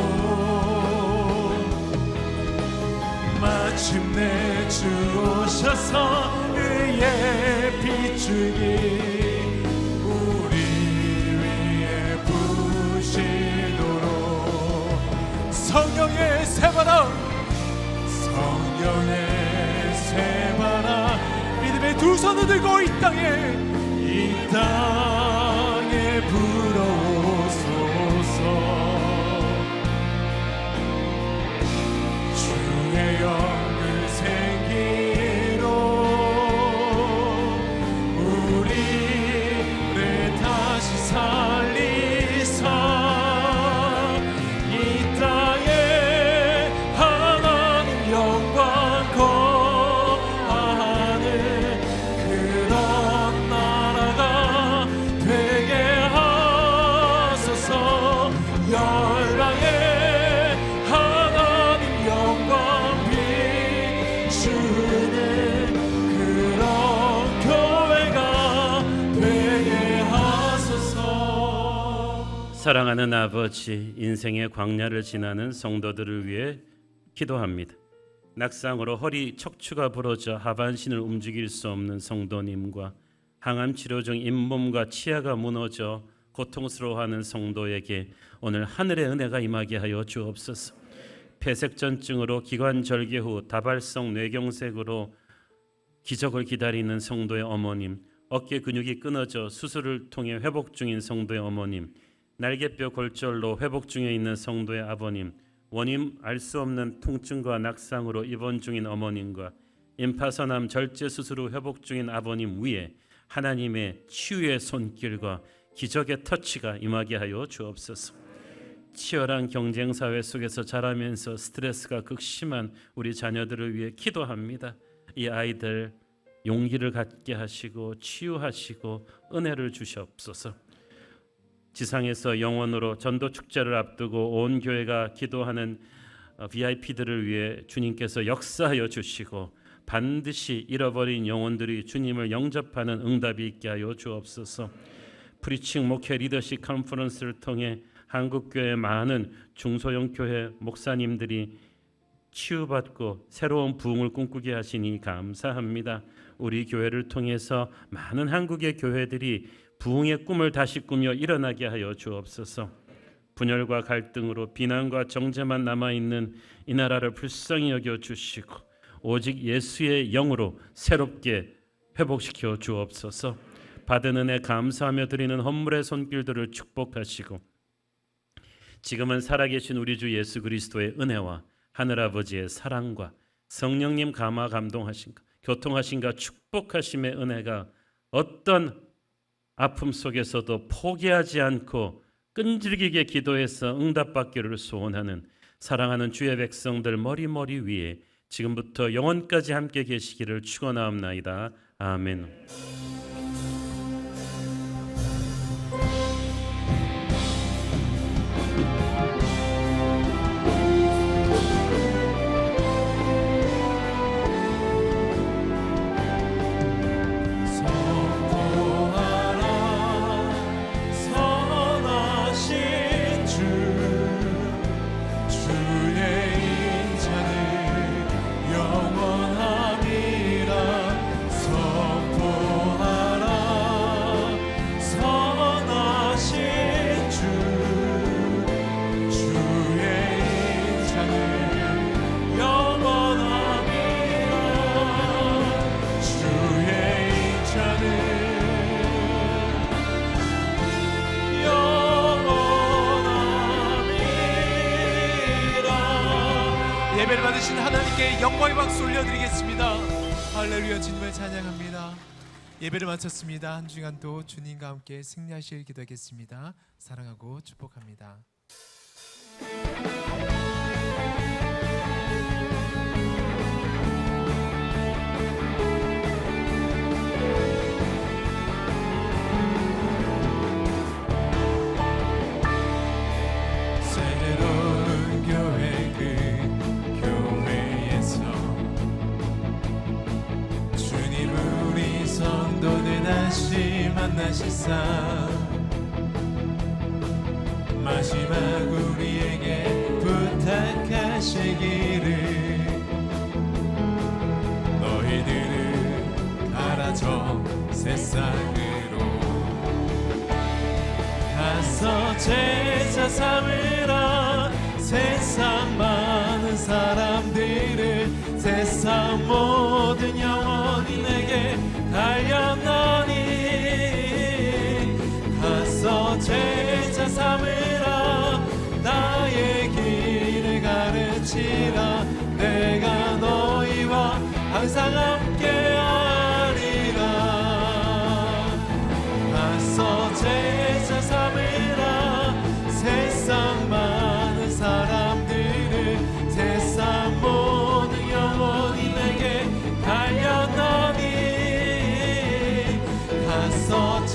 내리도록 마침내 주 오셔서 의의 빗줄기 우리 위에 부으시도록 성령의 새바람 믿음의 두 손을 들고 이 땅에 불어오소서. 주의 영을 생기로 우리를 다시 살리사 이 땅에 하나님 영광 거하는 그런 나라가 되게 하소서. 열방에 하나님 영광 비추는 그런 교회가 되게 하소서. 사랑하는 아버지, 인생의 광야를 지나는 성도들을 위해 기도합니다. 낙상으로 허리 척추가 부러져 하반신을 움직일 수 없는 성도님과 항암 치료 중 잇몸과 치아가 무너져 고통스러워하는 성도에게 오늘 하늘의 은혜가 임하게 하여 주옵소서. 폐색전증으로 기관 절개 후 다발성 뇌경색으로 기적을 기다리는 성도의 어머님, 어깨 근육이 끊어져 수술을 통해 회복 중인 성도의 어머님, 날개뼈 골절로 회복 중에 있는 성도의 아버님, 원인 알 수 없는 통증과 낙상으로 입원 중인 어머님과 임파선암 절제 수술 후 회복 중인 아버님 위에 하나님의 치유의 손길과 기적의 터치가 임하게 하여 주옵소서. 치열한 경쟁 사회 속에서 자라면서 스트레스가 극심한 우리 자녀들을 위해 기도합니다. 이 아이들 용기를 갖게 하시고 치유하시고 은혜를 주시옵소서. 지상에서 영원으로 전도 축제를 앞두고 온 교회가 기도하는 VIP들을 위해 주님께서 역사하여 주시고 반드시 잃어버린 영혼들이 주님을 영접하는 응답이 있게 하여 주옵소서. 프리칭 목회 리더십 컨퍼런스를 통해 한국교회 많은 중소형 교회 목사님들이 치유받고 새로운 부흥을 꿈꾸게 하시니 감사합니다. 우리 교회를 통해서 많은 한국의 교회들이 부흥의 꿈을 다시 꾸며 일어나게 하여 주옵소서. 분열과 갈등으로 비난과 정죄만 남아있는 이 나라를 불쌍히 여겨 주시고 오직 예수의 영으로 새롭게 회복시켜 주옵소서. 받은 은혜 감사하며 드리는 헌물의 손길들을 축복하시고 지금은 살아계신 우리 주 예수 그리스도의 은혜와 하늘아버지의 사랑과 성령님 감화 감동하신가 교통하신가 축복하심의 은혜가 어떤 아픔 속에서도 포기하지 않고 끈질기게 기도해서 응답받기를 소원하는 사랑하는 주의 백성들 머리머리 위에 지금부터 영원까지 함께 계시기를 축원하옵나이다. 아멘. 예배를 받으신 하나님께 영광의 박수 올려드리겠습니다. 할렐루야. 주님을 찬양합니다. 예배를 마쳤습니다. 한 주간도 주님과 함께 승리하실 기도하겠습니다. 사랑하고 축복합니다. 새로운 교회 그 교회에서 주님 우리 성도들 다시 만나시사 마지막 우리에게 부탁하시기를 너희들은 가라져 세상으로 가서 제자 삼으라 세상 많은 사람들을 세상 모든 영혼이 내게 달렸나니 가서 제자 삼으라 나의 길을 가르치라 내가 너희와 항상 함께하리라 가서 제자 삼으라 세상 많은 사람들을 세상 모든 영혼이 내게 달렸나니 가서